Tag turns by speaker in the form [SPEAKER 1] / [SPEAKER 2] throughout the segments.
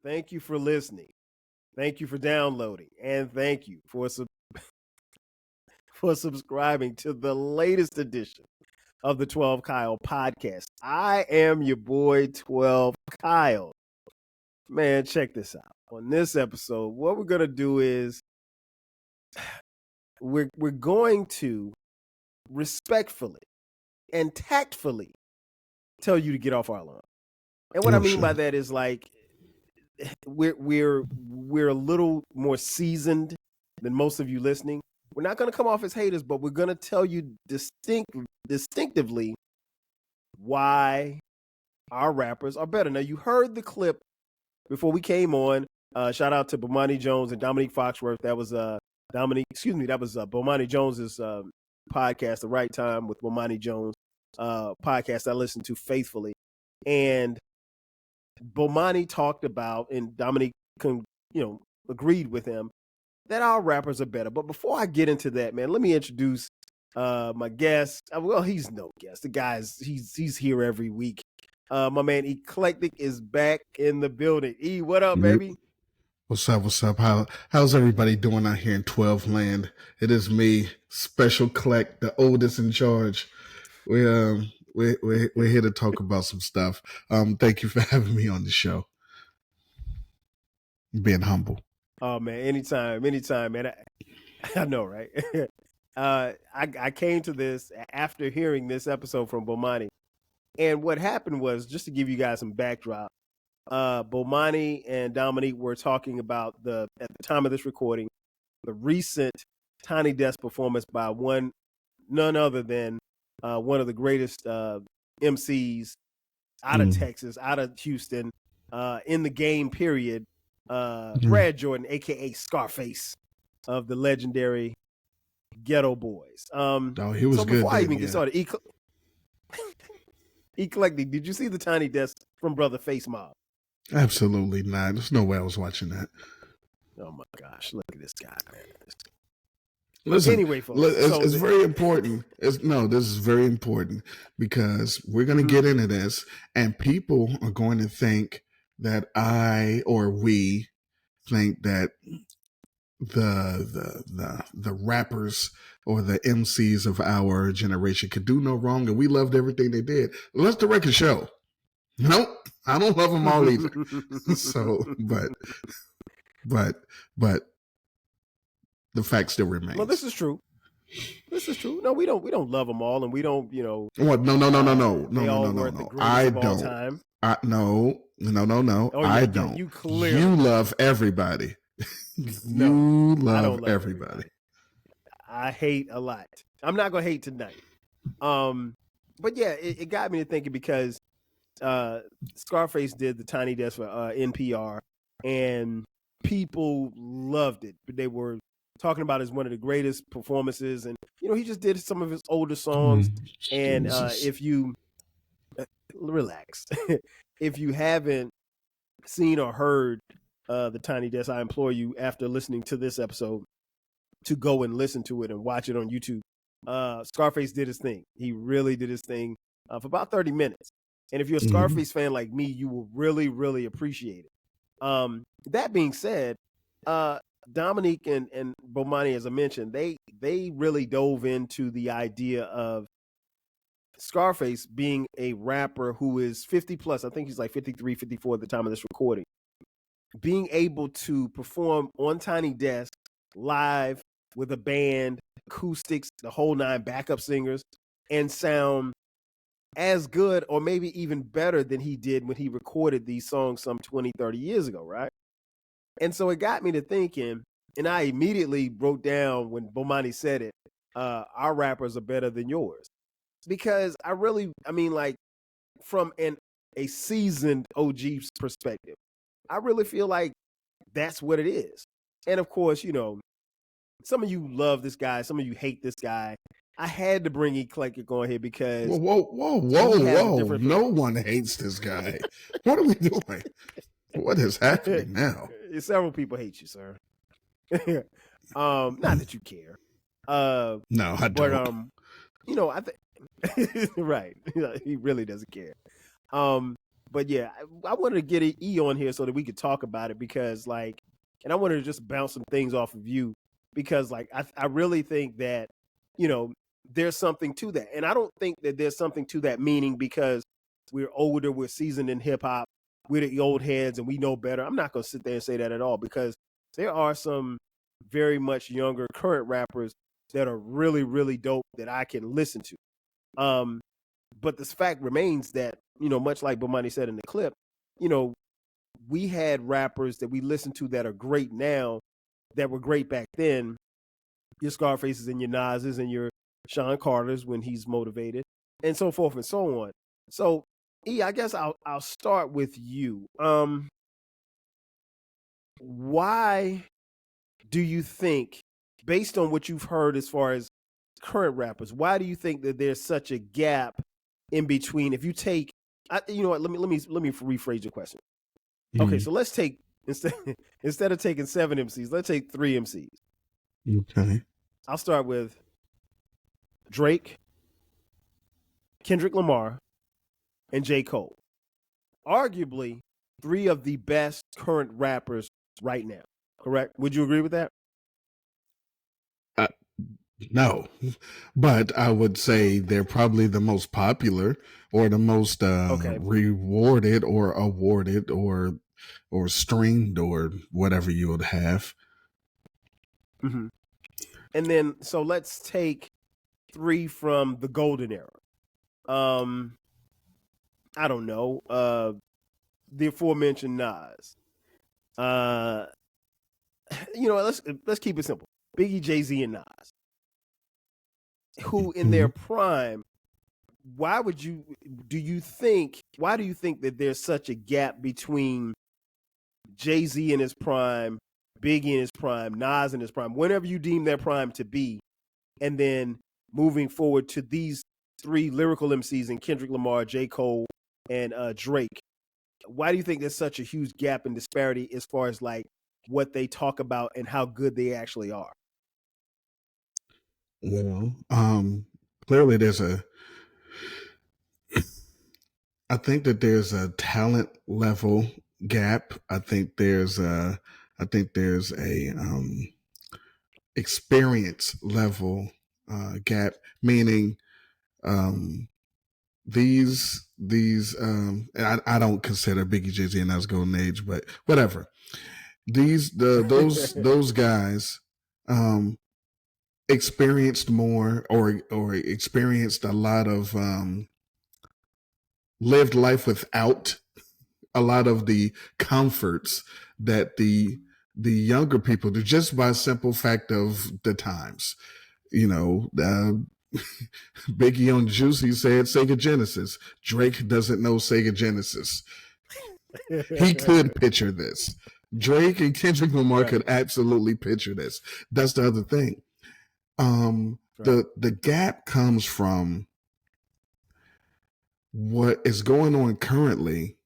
[SPEAKER 1] Thank you for listening. Thank you for downloading. And thank you for subscribing to the latest edition of the 12 Kyle podcast. I am your boy 12 Kyle. Man, check this out. On this episode, what we're going to do is we're going to respectfully and tactfully tell you to get off our lawn. And what I mean by that is like we're a little more seasoned than most of you listening. We're not going to come off as haters, but we're going to tell you distinctively why our rappers are better. Now, you heard the clip before we came on. Shout out to Bomani Jones and Dominique Foxworth. That was Bomani Jones's podcast, The Right Time with Bomani Jones, podcast I listen to faithfully. And Bomani talked about, and Dominique agreed with him, that our rappers are better. But before I get into that, man, let me introduce my guest. Well, he's no guest. The guy's he's here every week. My man Eclectik is back in the building. E, what up, baby?
[SPEAKER 2] What's up? What's up? How's everybody doing out here in 12 land? It is me, Special Clec, the oldest in charge. We're here to talk about some stuff. Thank you for having me on the show. Being humble.
[SPEAKER 1] Oh man, anytime, man. I know, right? I came to this after hearing this episode from Bomani, and what happened was, just to give you guys some backdrop, Bomani and Dominique were talking about at the time of this recording, the recent Tiny Desk performance by none other than one of the greatest MCs out of Texas, out of Houston, in the game, period. Brad Jordan, aka Scarface, of the legendary Ghetto Boys.
[SPEAKER 2] He was good.
[SPEAKER 1] Before I even get started, Eclectik, did you see the Tiny Desk from Brother Face Mob?
[SPEAKER 2] Absolutely not. There's no way I was watching that.
[SPEAKER 1] Oh my gosh, look at this guy, man.
[SPEAKER 2] Listen,
[SPEAKER 1] anyway, folks,
[SPEAKER 2] it's very important. This is very important because we're going to get into this, and people are going to think that we think that the rappers or the MCs of our generation could do no wrong, and we loved everything they did. Let the record show. Nope, I don't love them all either. So, but the fact still remains.
[SPEAKER 1] Well, this is true. No, we don't love them all, and we don't,
[SPEAKER 2] What? No. I don't.
[SPEAKER 1] Time.
[SPEAKER 2] No.
[SPEAKER 1] Oh,
[SPEAKER 2] I don't.
[SPEAKER 1] You clearly.
[SPEAKER 2] You love everybody. You love everybody.
[SPEAKER 1] I hate a lot. I'm not gonna hate tonight. But yeah, it got me to thinking because Scarface did the Tiny Desk for NPR, and people loved it. They were talking about it as one of the greatest performances, and he just did some of his older songs. And if you relax, if you haven't seen or heard the Tiny Desk, I implore you, after listening to this episode, to go and listen to it and watch it on YouTube. Scarface did his thing. He really did his thing for about 30 minutes. And if you're a Scarface fan like me, you will really, really appreciate it. That being said, Dominique and Bomani, as I mentioned, they really dove into the idea of Scarface being a rapper who is 50 plus. I think he's like 53, 54 at the time of this recording. Being able to perform on Tiny Desk live with a band, acoustics, the whole nine, backup singers, and sound as good or maybe even better than he did when he recorded these songs some 20, 30 years ago, right? And so it got me to thinking, and I immediately wrote down when Bomani said it, our rappers are better than yours. Because from a seasoned OG's perspective, I really feel like that's what it is. And of course, some of you love this guy, some of you hate this guy. I had to bring Eclectik on here because
[SPEAKER 2] whoa! No one hates this guy. What are we doing? What is happening now?
[SPEAKER 1] Several people hate you, sir. Not that you care.
[SPEAKER 2] No, I don't.
[SPEAKER 1] But I think right. He really doesn't care. But yeah, I wanted to get an E on here so that we could talk about it because like, and I wanted to just bounce some things off of you because like I really think that there's something to that, and I don't think that there's something to that meaning because we're older, we're seasoned in hip hop, we're the old heads, and we know better. I'm not gonna sit there and say that at all because there are some very much younger current rappers that are really really dope that I can listen to. But this fact remains that, much like Bomani said in the clip, we had rappers that we listen to that are great now that were great back then. Your Scarfaces and your Nas's and your Sean Carter's when he's motivated, and so forth and so on. So, E, I guess I'll start with you. Why do you think, based on what you've heard as far as current rappers, why do you think that there's such a gap in between? If you take, you know what? Let me rephrase your question. Okay, so let's take instead of taking 7 MCs, let's take 3 MCs.
[SPEAKER 2] Okay.
[SPEAKER 1] I'll start with Drake, Kendrick Lamar, and J. Cole. Arguably 3 of the best current rappers right now. Correct? Would you agree with that?
[SPEAKER 2] No, but I would say they're probably the most popular or the most rewarded or awarded or streamed or whatever you would have.
[SPEAKER 1] Mm-hmm. And then, so let's take 3 from the golden era. I don't know. The aforementioned Nas. Let's keep it simple. Biggie, Jay-Z, and Nas, who in their prime. Why do you think that there's such a gap between Jay-Z in his prime, Biggie in his prime, Nas in his prime, whenever you deem their prime to be, and then moving forward to these 3 lyrical MCs in Kendrick Lamar, J. Cole, and Drake? Why do you think there's such a huge gap and disparity as far as like what they talk about and how good they actually are?
[SPEAKER 2] Well, clearly I think that there's a talent level gap. I think there's a experience level gap, meaning these and I don't consider Biggie, Jay-Z and Nas golden age, but whatever. Those guys experienced more or experienced a lot of lived life without a lot of the comforts that the younger people do, just by simple fact of the times. Biggie on Juicy said Sega Genesis. Drake doesn't know Sega Genesis. He could picture this. Drake and Kendrick Lamar could absolutely picture this. That's the other thing. The gap comes from what is going on currently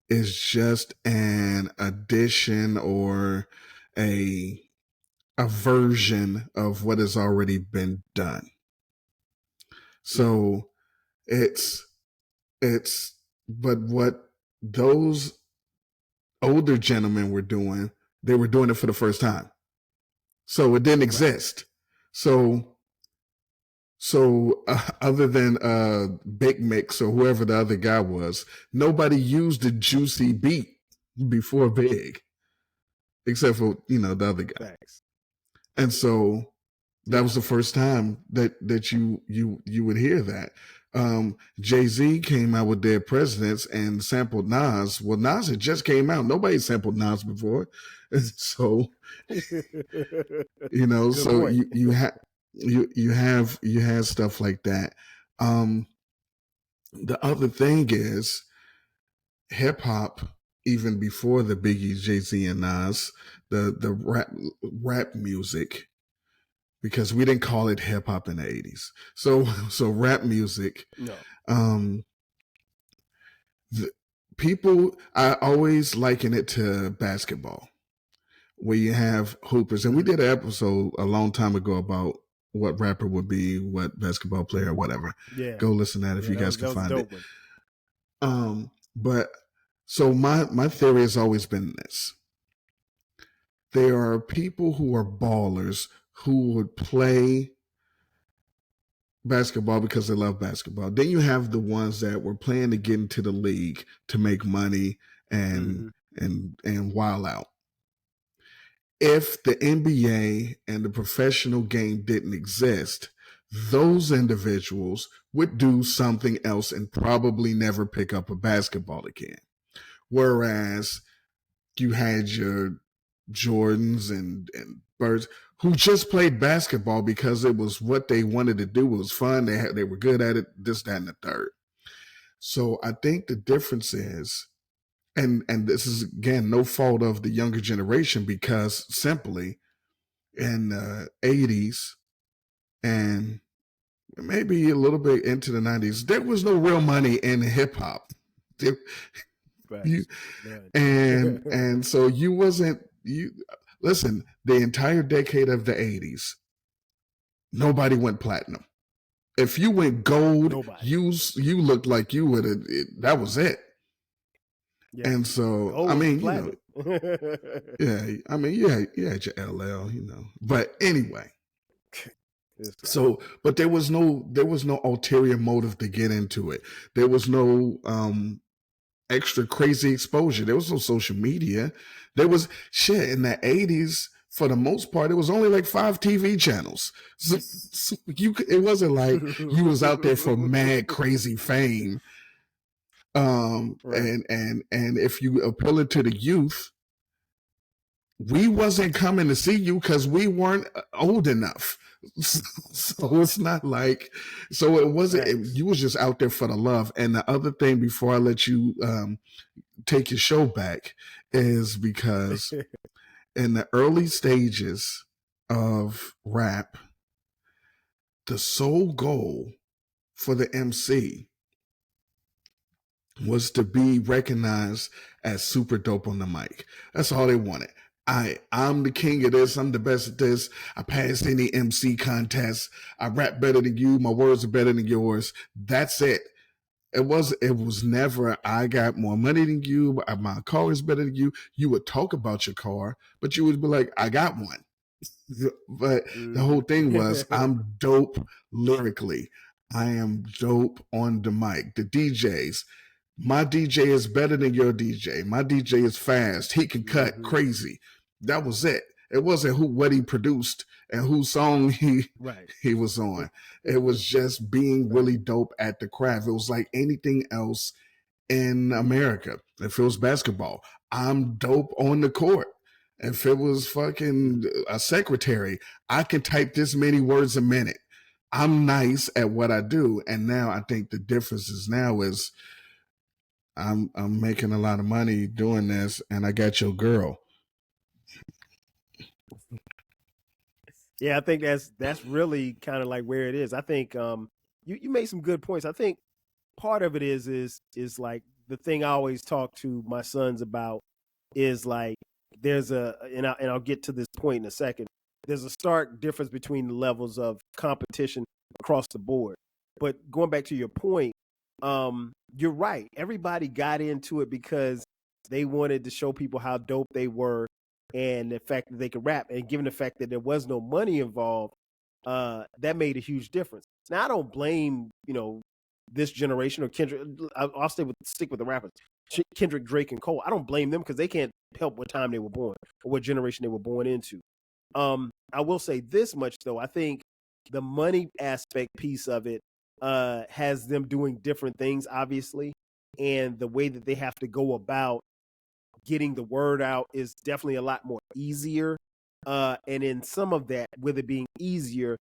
[SPEAKER 2] is just an addition or a version of what has already been done. So but what those older gentlemen were doing, they were doing it for the first time. So it didn't exist. So other than Big Mix or whoever the other guy was, nobody used the Juicy beat before Big, except for the other guy.
[SPEAKER 1] Thanks.
[SPEAKER 2] And so that was the first time that you would hear that. Jay-Z came out with Dead Presidents and sampled Nas. Well, Nas had just came out. Nobody sampled Nas before. So so you have stuff like that. The other thing is hip hop, even before the Biggie, Jay-Z, and Nas, the rap music, because we didn't call it hip hop in the 80s. So rap music.
[SPEAKER 1] No.
[SPEAKER 2] People, I always liken it to basketball, where you have hoopers, and we did an episode a long time ago about what rapper would be, what basketball player, whatever.
[SPEAKER 1] Yeah.
[SPEAKER 2] Go listen to that if you guys can find it. But so my theory has always been this. There are people who are ballers who would play basketball because they love basketball. Then you have the ones that were playing to get into the league to make money and and while out. If the NBA and the professional game didn't exist, those individuals would do something else and probably never pick up a basketball again. Whereas you had your Jordans and Birds who just played basketball because it was what they wanted to do. It was fun. They were good at it, this, that, and the third. So I think the difference is, and this is again no fault of the younger generation, because simply in the 80s and maybe a little bit into the 90s, there was no real money in hip hop. And so you listen, the entire decade of the 80s, nobody went platinum. If you went gold, you looked like you would have, that was it. Yeah. And so, gold, I mean, platinum. Yeah, I mean, you had your LL, but anyway. So, but there was no ulterior motive to get into it. There was no extra crazy exposure. There was no social media. There was shit in the 80s. For the most part, it was only like 5 TV channels. So it wasn't like you was out there for mad crazy fame. Right. And if you appeal to the youth, we wasn't coming to see you because we weren't old enough. So it's not like, so it wasn't, you was just out there for the love. And the other thing, before I let you take your show back, is because in the early stages of rap, the sole goal for the MC was to be recognized as super dope on the mic. That's all they wanted. I'm the king of this. I'm the best at this. I passed any MC contest. I rap better than you. My words are better than yours. That's it. It was never, I got more money than you. My car is better than you. You would talk about your car, but you would be like, I got one. But the whole thing was, I'm dope lyrically. I am dope on the mic. The DJs, my DJ is better than your DJ. My DJ is fast. He can cut crazy. That was it. It wasn't what he produced and whose song he was on. It was just being really dope at the craft. It was like anything else in America. If it was basketball, I'm dope on the court. If it was fucking a secretary, I can type this many words a minute. I'm nice at what I do. And now I think the difference is I'm making a lot of money doing this, and I got your girl.
[SPEAKER 1] Yeah, I think that's really kind of like where it is. I think you made some good points. I think part of it is like the thing I always talk to my sons about is like there's and I'll get to this point in a second. There's a stark difference between the levels of competition across the board. But going back to your point, you're right. Everybody got into it because they wanted to show people how dope they were and the fact that they could rap. And given the fact that there was no money involved, that made a huge difference. Now, I don't blame, this generation or Kendrick. I'll stick with the rappers. Kendrick, Drake, and Cole. I don't blame them because they can't help what time they were born or what generation they were born into. I will say this much, though. I think the money aspect piece of it has them doing different things, obviously, and the way that they have to go about getting the word out is definitely a lot more easier. And in some of that, with it being easier,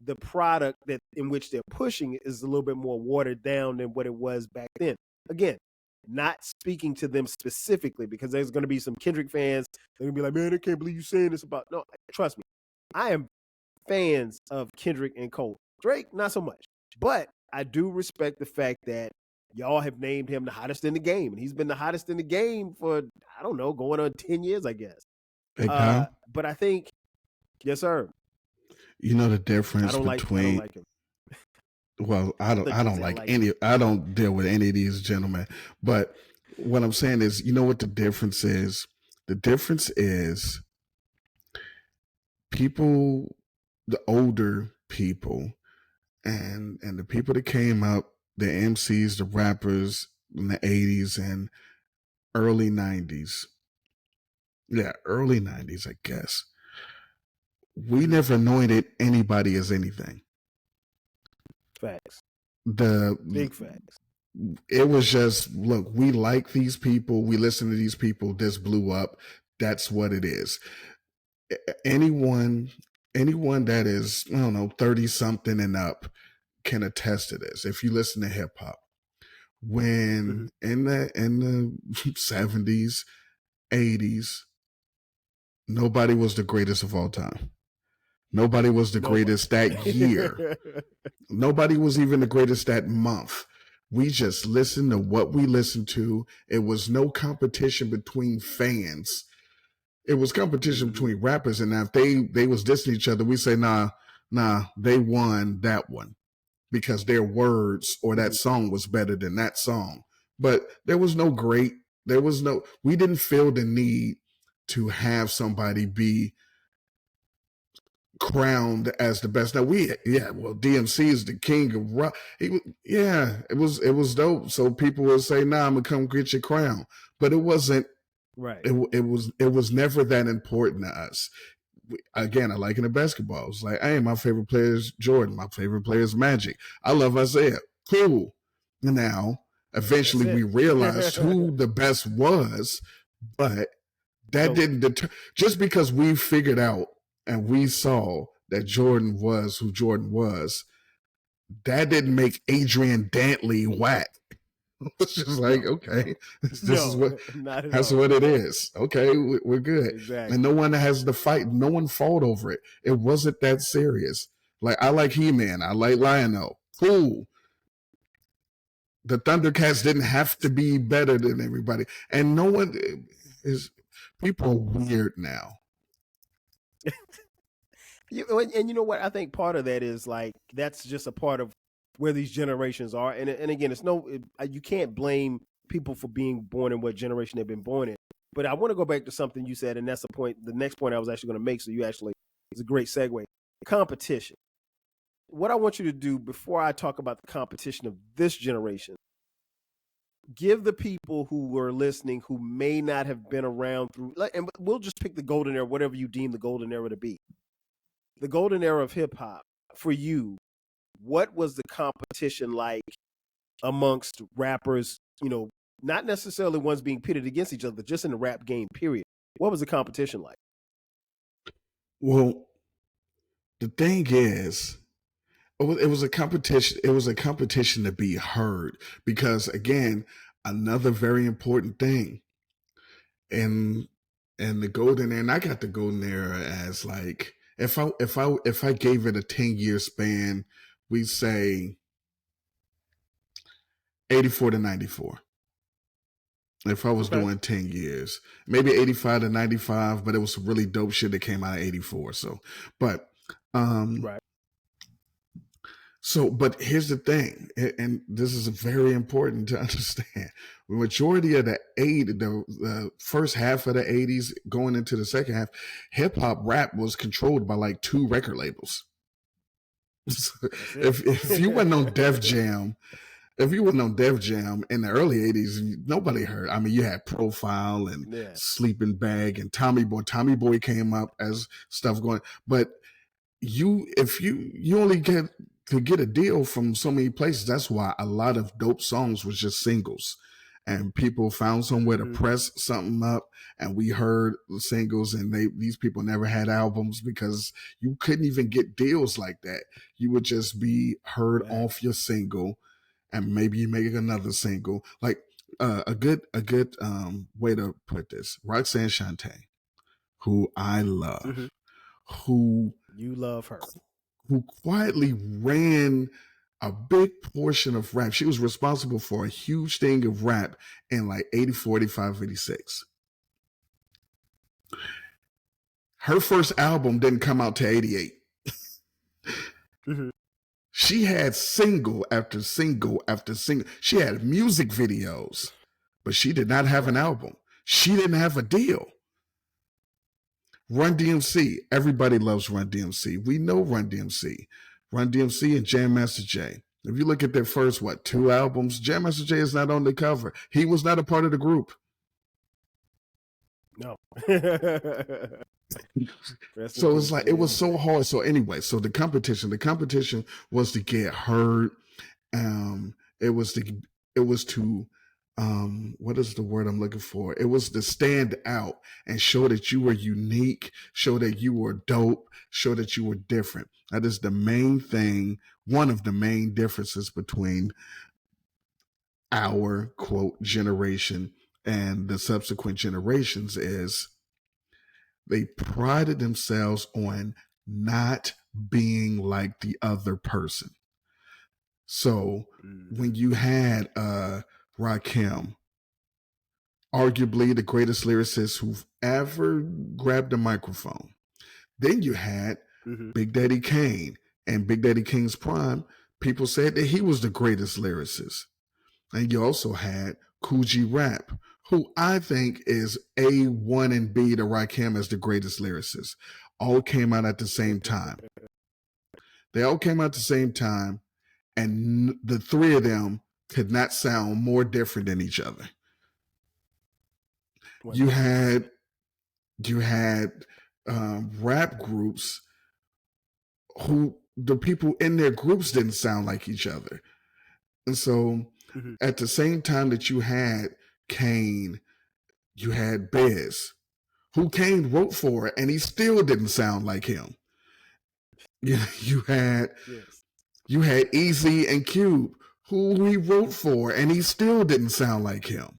[SPEAKER 1] the product that in which they're pushing is a little bit more watered down than what it was back then. Again, not speaking to them specifically, because there's going to be some Kendrick fans. They're going to be like, man, I can't believe you're saying this about. No, trust me. I am fans of Kendrick and Cole. Drake, not so much. But I do respect the fact that y'all have named him the hottest in the game. And he's been the hottest in the game for, I don't know, going on 10 years, I guess. But I think, yes, sir.
[SPEAKER 2] You know the difference between. I don't like him. Well, I don't like any. I don't deal with any of these gentlemen. But what I'm saying is, you know what the difference is? The difference is people, the older people, and the people that came up, the MCs, the rappers in the 80s and early 90s. Yeah, early 90s, I guess. We never anointed anybody as anything.
[SPEAKER 1] Facts.
[SPEAKER 2] The
[SPEAKER 1] Big facts.
[SPEAKER 2] It was just, look, we like these people, we listen to these people, this blew up. That's what it is. Anyone that is, I don't know, 30 something and up can attest to this. If you listen to hip hop, when in the 70s, 80s, nobody was the greatest of all time. Nobody was the greatest that year. Nobody was even the greatest that month. We just listened to what we listened to. It was no competition between fans. It was competition between rappers. And if they was dissing each other, we say, nah, they won that one because their words or that song was better than that song. But there was no we didn't feel the need to have somebody be crowned as the best. Now DMC is the king of rock. It was dope. So people would say, "Nah, I'm gonna come get your crown," but it wasn't.
[SPEAKER 1] Right.
[SPEAKER 2] It was never that important to us. Again, I like in the basketball. It's like, hey, my favorite player is Jordan. My favorite player is Magic. I love Isaiah. Cool. Now, eventually, we realized who the best was, but that didn't deter. Just because we figured out and we saw that Jordan was who Jordan was, that didn't make Adrian Dantley whack. It's just like, okay, this is what it is. Okay, we're good.
[SPEAKER 1] Exactly.
[SPEAKER 2] And no one has to fight. No one fought over it. It wasn't that serious. Like, I like He-Man. I like Lion-O. Cool. The Thundercats didn't have to be better than everybody. And no one is, people are weird now.
[SPEAKER 1] And you know what? I think part of that is like, that's just a part of where these generations are. And again, you can't blame people for being born in what generation they've been born in. But I want to go back to something you said, and that's the next point I was actually going to make. So it's a great segue. Competition. What I want you to do before I talk about the competition of this generation, give the people who were listening who may not have been around and we'll just pick the golden era, whatever you deem the golden era to be. The golden era of hip hop for you, what was the competition like amongst rappers, not necessarily ones being pitted against each other, just in the rap game, period? What was the competition like?
[SPEAKER 2] Well, the thing is, it was a competition. It was a competition to be heard because, again, another very important thing in the golden era, and I got the golden era as like, if I gave it a 10-year span, we say 84 to 94. If I was doing 10 years, maybe 85 to 95, but it was some really dope shit that came out of 84. So, but,
[SPEAKER 1] right.
[SPEAKER 2] So, but here's the thing, and this is very important to understand. The majority of the first half of the 80s going into the second half, hip hop rap was controlled by like 2 record labels. if you went on Def Jam, in the early 80s, nobody heard. I mean, you had Profile and Sleeping Bag and Tommy Boy. Tommy Boy came up as stuff going, but if you only could get a deal from so many places. That's why a lot of dope songs was just singles, and people found somewhere to press something up, and we heard the singles, and these people never had albums because you couldn't even get deals like that. You would just be heard off your single, and maybe you make another single. Like a good way to put this: Roxanne Shante, who I love, who
[SPEAKER 1] you love her,
[SPEAKER 2] who quietly ran a big portion of rap. She was responsible for a huge thing of rap in like 84, 85, 86. Her first album didn't come out to 88. She had single after single after single. She had music videos but she did not have an album. She didn't have a deal. Run DMC, everybody loves Run DMC. We know Run DMC. Run DMC and Jam Master Jay. If you look at their first, 2 albums, Jam Master Jay is not on the cover. He was not a part of the group.
[SPEAKER 1] No.
[SPEAKER 2] So it's like, it was so hard. So anyway, so the competition was to get heard. It was to what is the word I'm looking for? It was to stand out and show that you were unique, show that you were dope, show that you were different. That is the main thing, one of the main differences between our quote generation and the subsequent generations is they prided themselves on not being like the other person. So when you had Rakim, arguably the greatest lyricist who've ever grabbed a microphone, then you had Big Daddy Kane, and Big Daddy Kane's prime, people said that he was the greatest lyricist. And you also had Kool G Rap, who I think is A1 and B to Rakim as the greatest lyricist. All came out at the same time. They all came out at the same time, and the three of them could not sound more different than each other. You had rap groups who the people in their groups didn't sound like each other. And so at the same time that you had Kane, you had Biz, who Kane wrote for, and he still didn't sound like him. You had Easy and Cube, who he wrote for, and he still didn't sound like him.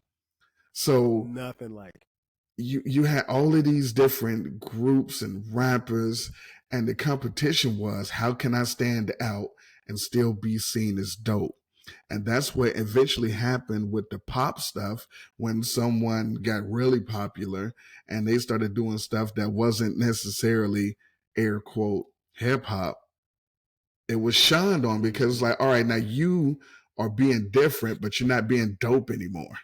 [SPEAKER 2] So
[SPEAKER 1] nothing like.
[SPEAKER 2] You had all of these different groups and rappers, and the competition was, how can I stand out and still be seen as dope? And that's what eventually happened with the pop stuff when someone got really popular and they started doing stuff that wasn't necessarily air quote hip hop. It was shined on because it's like, all right, now you are being different, but you're not being dope anymore.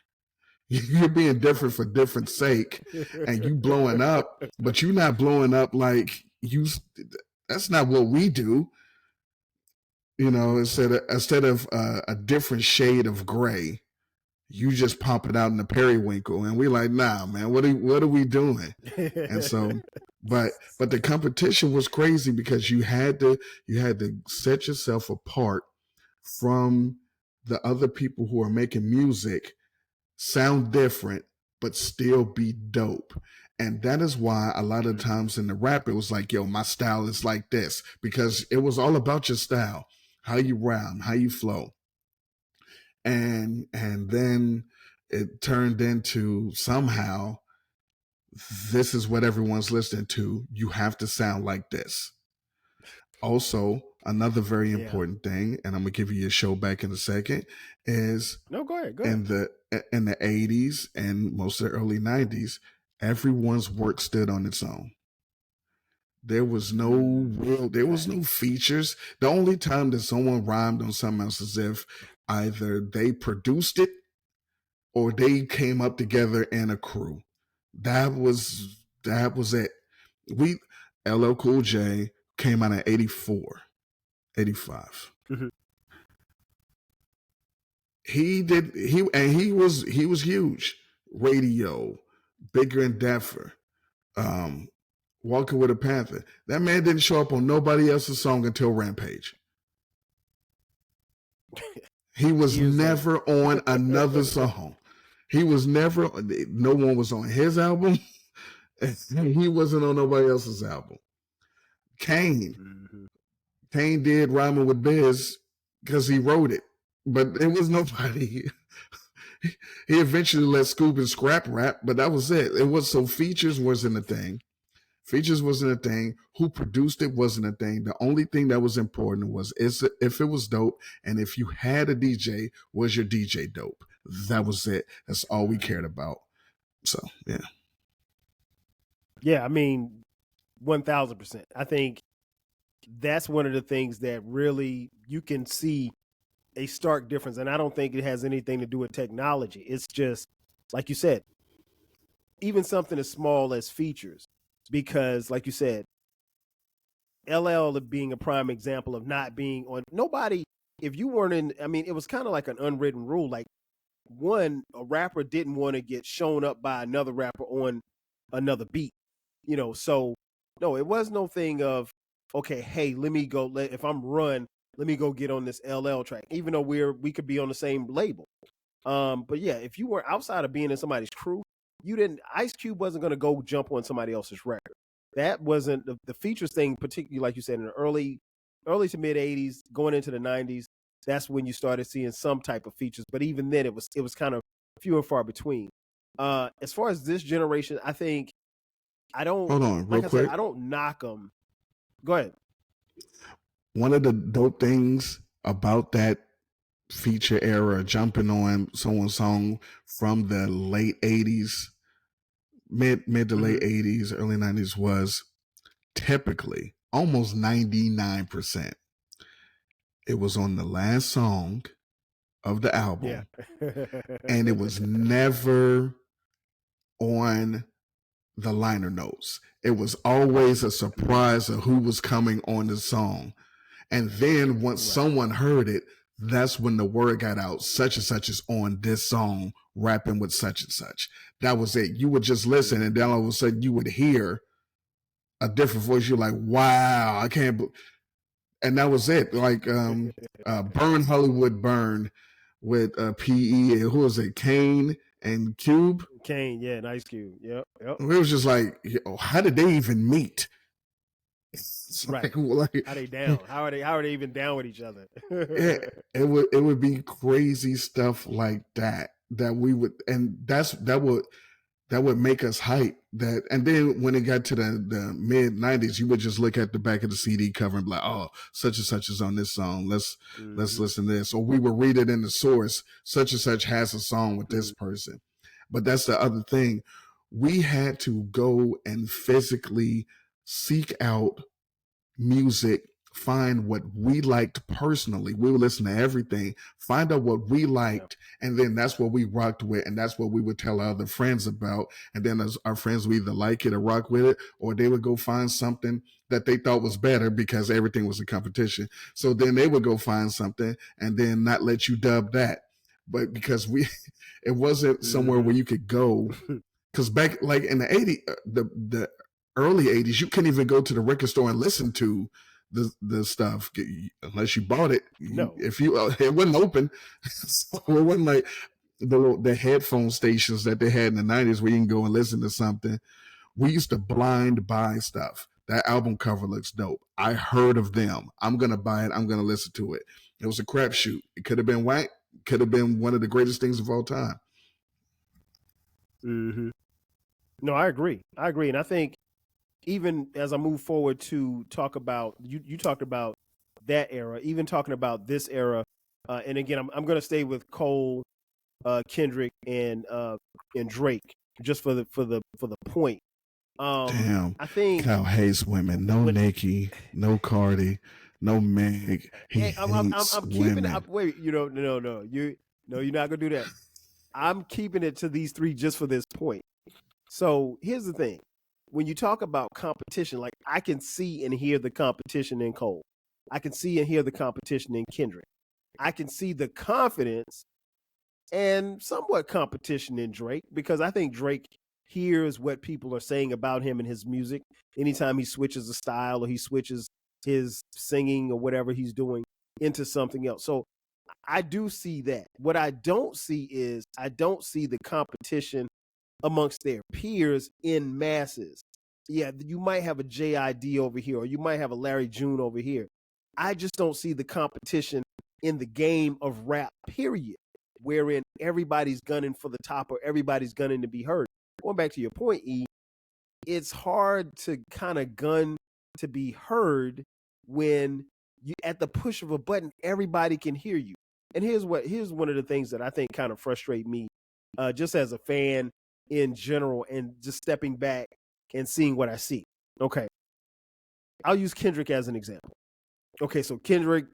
[SPEAKER 2] You're being different for different sake, and you blowing up, but you're not blowing up like you. That's not what we do. You know, instead of a different shade of gray, you just pop it out in the periwinkle, and we're like, nah, man, what are we doing? And so, but the competition was crazy because you had to set yourself apart from the other people who are making music, sound different, but still be dope. And that is why a lot of times in the rap, it was like, yo, my style is like this, because it was all about your style, how you rhyme, how you flow. And then it turned into somehow, this is what everyone's listening to. You have to sound like this. Also, another very important thing, and I'm gonna give you your show back in a second, is
[SPEAKER 1] go ahead.
[SPEAKER 2] In the 80s and most of the early 90s, everyone's work stood on its own. There was no features. The only time that someone rhymed on something else is if either they produced it or they came up together in a crew. That was it. LL Cool J came out in 84, 85. He was huge. Radio, Bigger and Deffer, Walking with a Panther. That man didn't show up on nobody else's song until Rampage. He was never on another song. He was never, no one was on his album. He wasn't on nobody else's album. Kane did Rhyming with Biz because he wrote it, but it was nobody. He eventually let Scoop and Scrap rap, but that was it. It was so features wasn't a thing. Features wasn't a thing. Who produced it wasn't a thing. The only thing that was important was if it was dope, and if you had a DJ, was your DJ dope? That was it. That's all we cared about. So yeah.
[SPEAKER 1] Yeah, I mean, 1000%. I think that's one of the things that really you can see a stark difference. And I don't think it has anything to do with technology. It's just like you said, even something as small as features, because like you said, LL being a prime example of not being on nobody. If you weren't in, I mean, it was kind of like an unwritten rule. Like a rapper didn't want to get shown up by another rapper on another beat, So no, it was no thing of okay, hey, let me go. If I'm Run, let me go get on this LL track, even though we could be on the same label. But yeah, if you were outside of being in somebody's crew, you didn't. Ice Cube wasn't going to go jump on somebody else's record. That wasn't the features thing, particularly like you said in the early to mid '80s, going into the '90s. That's when you started seeing some type of features. But even then, it was kind of few and far between. As far as this generation, I think I don't.
[SPEAKER 2] Hold on, real
[SPEAKER 1] like I said,
[SPEAKER 2] quick.
[SPEAKER 1] I don't knock them. Go ahead.
[SPEAKER 2] One of the dope things about that feature era, jumping on someone's song from the late 80s, mid to late 80s, early 90s, was typically almost 99%. It was on the last song of the album, and it was never on the liner notes. It was always a surprise of who was coming on the song. And then once someone heard it, that's when the word got out, such and such is on this song, rapping with such and such. That was it. You would just listen, and then all of a sudden you would hear a different voice. You're like, wow, I can't. And that was it. Like Burn Hollywood Burn with PE. Who was it? Kane and Cube.
[SPEAKER 1] Kane, yeah, and Ice Cube. Yep.
[SPEAKER 2] It was just like, how did they even meet?
[SPEAKER 1] Right.
[SPEAKER 2] Like,
[SPEAKER 1] how they down? How are they even down with each other?
[SPEAKER 2] it would be crazy stuff like that we would, and that would make us hype that. And then when it got to the mid 90s, you would just look at the back of the CD cover and be like, oh, such and such is on this song. Let's listen to this. Or we would read it in the source. Such and such has a song with this person. But that's the other thing. We had to go and physically seek out music, find what we liked personally. We would listen to everything, find out what we liked, and then that's what we rocked with, and that's what we would tell our other friends about. And then as our friends would either like it or rock with it, or they would go find something that they thought was better because everything was a competition. So then they would go find something and then not let you dub that. But because it wasn't somewhere where you could go, because back like in the 80s, the early 80s, you couldn't even go to the record store and listen to the stuff unless you bought it.
[SPEAKER 1] No,
[SPEAKER 2] if you it wasn't open. So it wasn't like the headphone stations that they had in the 90s where you can go and listen to something. We used to blind buy stuff. That album cover looks dope. I heard of them. I'm gonna buy it. I'm gonna listen to it. It was a crapshoot. It could have been whack. Could have been one of the greatest things of all time.
[SPEAKER 1] No, I agree, and I think even as I move forward to talk about you talked about that era, even talking about this era, and again, I'm going to stay with Cole, Kendrick, and Drake just for the point.
[SPEAKER 2] Damn,
[SPEAKER 1] I think
[SPEAKER 2] Kyle hates women. No Nicki, no Cardi, no Meg. He hates
[SPEAKER 1] I'm keeping
[SPEAKER 2] women.
[SPEAKER 1] it. Wait, no, you're not gonna do that. I'm keeping it to these three just for this point. So here's the thing: when you talk about competition, like I can see and hear the competition in Cole, I can see and hear the competition in Kendrick, I can see the confidence and somewhat competition in Drake, because I think Drake hears what people are saying about him and his music anytime he switches a style or he switches his singing or whatever he's doing into something else. So I do see that. What I don't see is I don't see the competition amongst their peers in masses. Yeah, you might have a JID over here or you might have a Larry June over here. I just don't see the competition in the game of rap, period, wherein everybody's gunning for the top or everybody's gunning to be heard. Going back to your point, E, it's hard to kind of gun to be heard when you at the push of a button, everybody can hear you. And here's one of the things that I think kind of frustrate me, just as a fan in general, and just stepping back and seeing what I see. Okay, I'll use Kendrick as an example. Okay, so Kendrick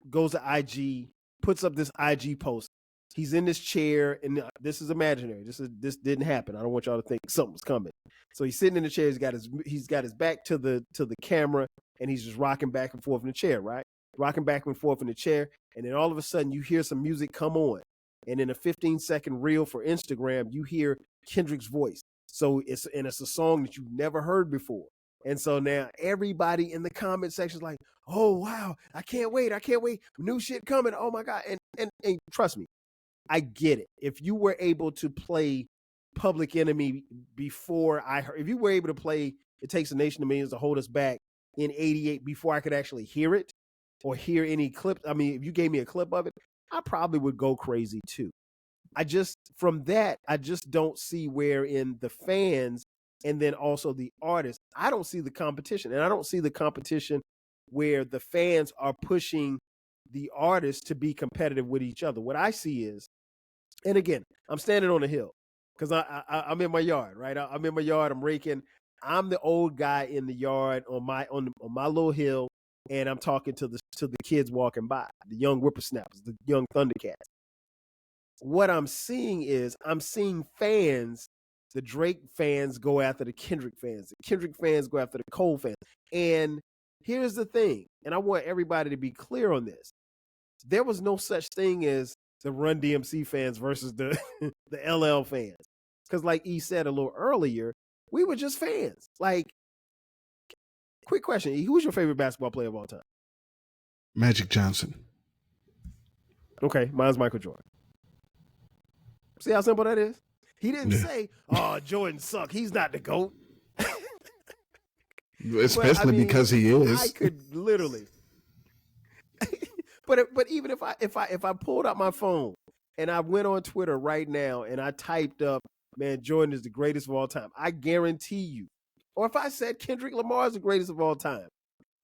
[SPEAKER 1] goes to IG, puts up this IG post. He's in this chair, and this is imaginary. This didn't happen. I don't want y'all to think something's coming. So he's sitting in the chair. He's got his back to the camera, and he's just rocking back and forth in the chair, right? Rocking back and forth in the chair, and then all of a sudden you hear some music come on, and in a 15-second reel for Instagram, you hear Kendrick's voice. So it's a song that you've never heard before. And so now everybody in the comment section is like, "Oh wow, I can't wait! New shit coming! Oh my god!" And trust me, I get it. If you were able to play Public Enemy before if you were able to play It Takes a Nation of Millions to Hold Us Back in '88 before I could actually hear it or hear any clips, I mean, if you gave me a clip of it, I probably would go crazy too. I just don't see where in the fans and then also the artists, I don't see the competition. And I don't see the competition where the fans are pushing the artists to be competitive with each other. What I see is, and again, I'm standing on a hill because I'm in my yard, right? I'm in my yard. I'm raking. I'm the old guy in the yard on my little hill, and I'm talking to the kids walking by, the young whippersnappers, the young Thundercats. What I'm seeing is fans, the Drake fans go after the Kendrick fans, the Kendrick fans go after the Cole fans. And here's the thing, and I want everybody to be clear on this. There was no such thing as the Run DMC fans versus the the LL fans. Because like E said a little earlier, we were just fans. Like, quick question, E, who's your favorite basketball player of all time?
[SPEAKER 2] Magic Johnson.
[SPEAKER 1] Okay, mine's Michael Jordan. See how simple that is? He didn't say, "Oh, Jordan suck. He's not the GOAT."
[SPEAKER 2] Especially because he is.
[SPEAKER 1] I could literally. But even if I pulled out my phone and I went on Twitter right now and I typed up, "Man, Jordan is the greatest of all time," I guarantee you. Or if I said Kendrick Lamar is the greatest of all time,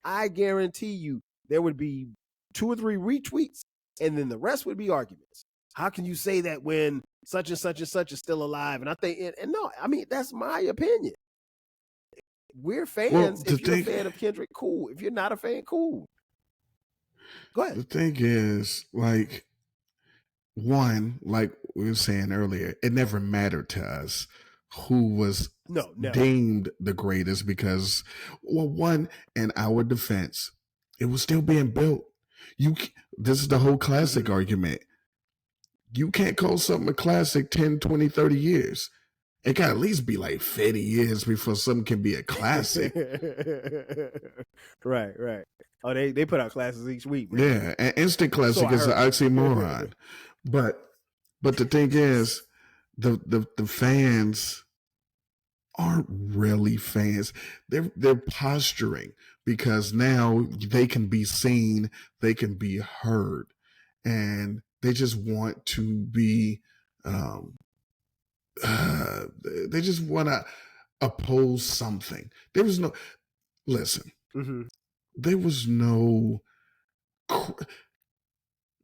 [SPEAKER 1] I guarantee you there would be 2 or 3 retweets, and then the rest would be arguments. How can you say that when such and such and such is still alive? And I think, and no, I mean, that's my opinion. We're fans. If you're a fan of Kendrick, cool. If you're not a fan, cool. Go ahead.
[SPEAKER 2] The thing is, like, one, like we were saying earlier, it never mattered to us who was deemed the greatest because, well, one, in our defense, it was still being built. This is the whole classic argument. You can't call something a classic 10, 20, 30 years. It got at least be like 50 years before something can be a classic.
[SPEAKER 1] Right. Oh, they put out classes each week.
[SPEAKER 2] Man. Yeah, and instant classic is an oxymoron. But the thing is, the fans aren't really fans. They're posturing because now they can be seen, they can be heard, and they just want to be. They just want to oppose something. There was no. Listen.
[SPEAKER 1] Mm-hmm.
[SPEAKER 2] There was no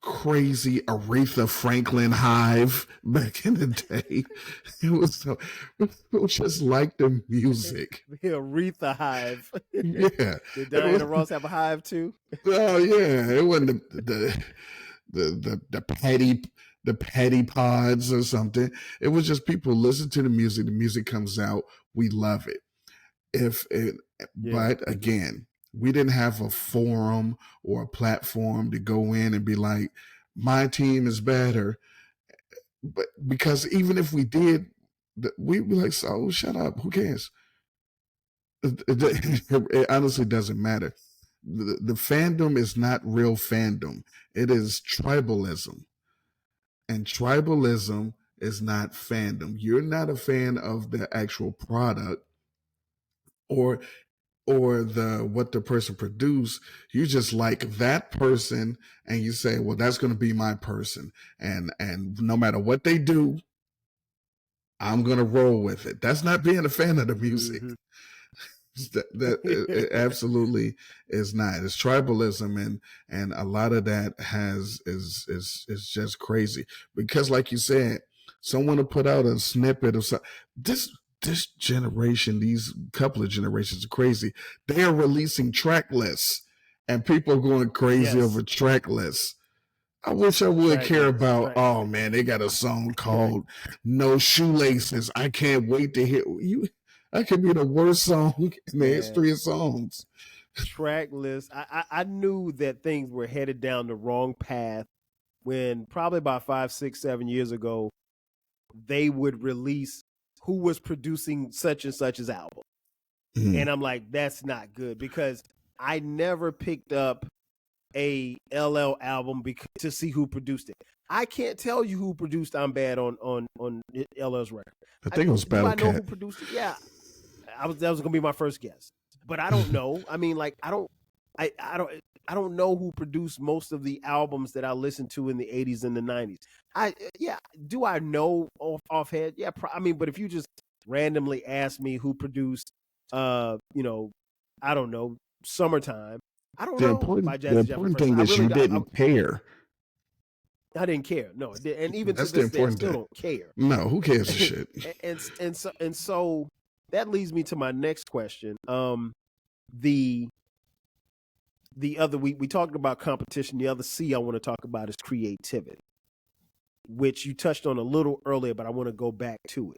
[SPEAKER 2] crazy Aretha Franklin hive back in the day. It was just like the music.
[SPEAKER 1] The Aretha hive.
[SPEAKER 2] Yeah.
[SPEAKER 1] Did Diana Ross have a hive too?
[SPEAKER 2] Oh yeah, it wasn't the petty pods or something. It was just people listen to the music comes out, we love it. But again, we didn't have a forum or a platform to go in and be like, my team is better. But because even if we did, we'd be like, so shut up. Who cares? It honestly doesn't matter. The fandom is not real fandom. It is tribalism. And tribalism is not fandom. You're not a fan of the actual product or what the person produced. You just like that person and you say, well, that's going to be my person. And no matter what they do, I'm going to roll with it. That's not being a fan of the music. Mm-hmm. That it absolutely is not. It's tribalism, and a lot of that is just crazy. Because, like you said, someone will put out a snippet of something. This generation, these couple of generations are crazy. They are releasing track lists, and people are going crazy over track lists. I wish I would
[SPEAKER 1] Track
[SPEAKER 2] care
[SPEAKER 1] list,
[SPEAKER 2] about.
[SPEAKER 1] track.
[SPEAKER 2] Oh man, they got a song called "No Shoelaces." I can't wait to hear you. That could be the worst song in the
[SPEAKER 1] Man,
[SPEAKER 2] history of songs.
[SPEAKER 1] track list. I knew that things were headed down the wrong path when probably about 5, 6, 7 years ago they would release who was producing such and such's album. And I'm like, that's not good because I never picked up a LL album to see who produced it. I can't tell you who produced "I'm Bad" on LL's record.
[SPEAKER 2] I think it was
[SPEAKER 1] Do I know
[SPEAKER 2] Battle
[SPEAKER 1] who
[SPEAKER 2] Cat.
[SPEAKER 1] produced it? Yeah, that was gonna be my first guess, but I don't know. I mean, like, I don't know who produced most of the albums that I listened to in the '80s and the '90s. Do I know offhand? Yeah, I mean, but if you just randomly ask me who produced, you know, I don't know, "Summertime," I don't know by
[SPEAKER 2] The
[SPEAKER 1] Jazzy Jeff
[SPEAKER 2] important
[SPEAKER 1] First.
[SPEAKER 2] thing is you didn't care.
[SPEAKER 1] I didn't care. No, and even to
[SPEAKER 2] That's the
[SPEAKER 1] this day, I
[SPEAKER 2] important
[SPEAKER 1] still
[SPEAKER 2] thing.
[SPEAKER 1] don't care.
[SPEAKER 2] No, who cares a shit?
[SPEAKER 1] and so that leads me to my next question. The other we talked about competition. The other C I want to talk about is creativity, which you touched on a little earlier, but I want to go back to it.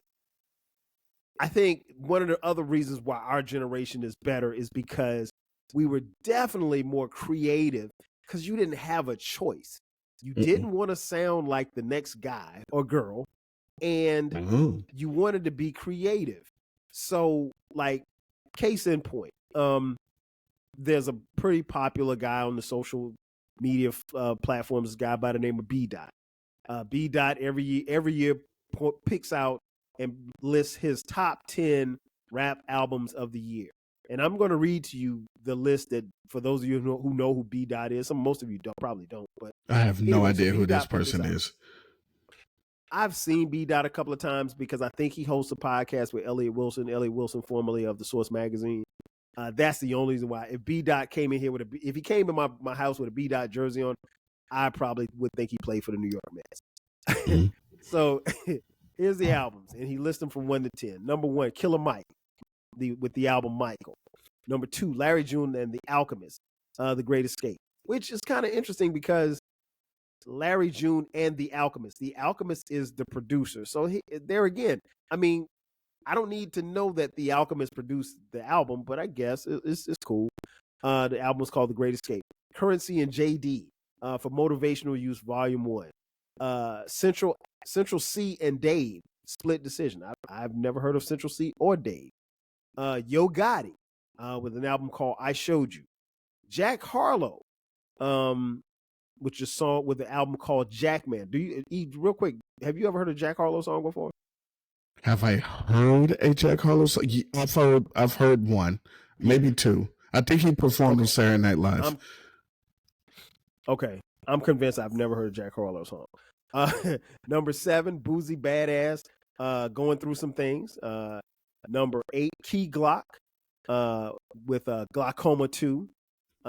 [SPEAKER 1] I think one of the other reasons why our generation is better is because we were definitely more creative because you didn't have a choice. You didn't want to sound like the next guy or girl, and you wanted to be creative. So, like, case in point, there's a pretty popular guy on the social media platforms, a guy by the name of B Dot. B Dot every year picks out and lists his top 10 rap albums of the year. And I'm going to read to you the list that, for those of you who know who B Dot is, most of you probably don't, but
[SPEAKER 2] I have no
[SPEAKER 1] anyway,
[SPEAKER 2] idea
[SPEAKER 1] so
[SPEAKER 2] who this
[SPEAKER 1] B-Dot put
[SPEAKER 2] person is.
[SPEAKER 1] I've seen B Dot a couple of times because I think he hosts a podcast with Elliot Wilson, formerly of the Source magazine. That's the only reason why. If B Dot came in here if he came in my house with a B Dot jersey on, I probably would think he played for the New York Mets. So here's the albums, and he lists them from 1 to 10. Number 1, Killer Mike, with the album Michael. Number 2, Larry June and the Alchemist, The Great Escape, which is kind of interesting because Larry June and the Alchemist. The Alchemist is the producer. So there again, I mean, I don't need to know that the Alchemist produced the album, but I guess it's cool. The album is called The Great Escape. Currency and JD for Motivational Use Volume 1. Central C and Dave, Split Decision. I've never heard of Central C or Dave. Yo Gotti with an album called I Showed You. Jack Harlow, which is song with an album called Jackman. Real quick, have you ever heard a Jack Harlow song before?
[SPEAKER 2] Have I heard a Jack Harlow song? I've heard one, maybe two. I think he performed on Saturday Night Live.
[SPEAKER 1] I'm convinced I've never heard a Jack Harlow song. Number 7, Boozy Badass, Going Through Some Things. Number 8, Key Glock with Glaucoma 2.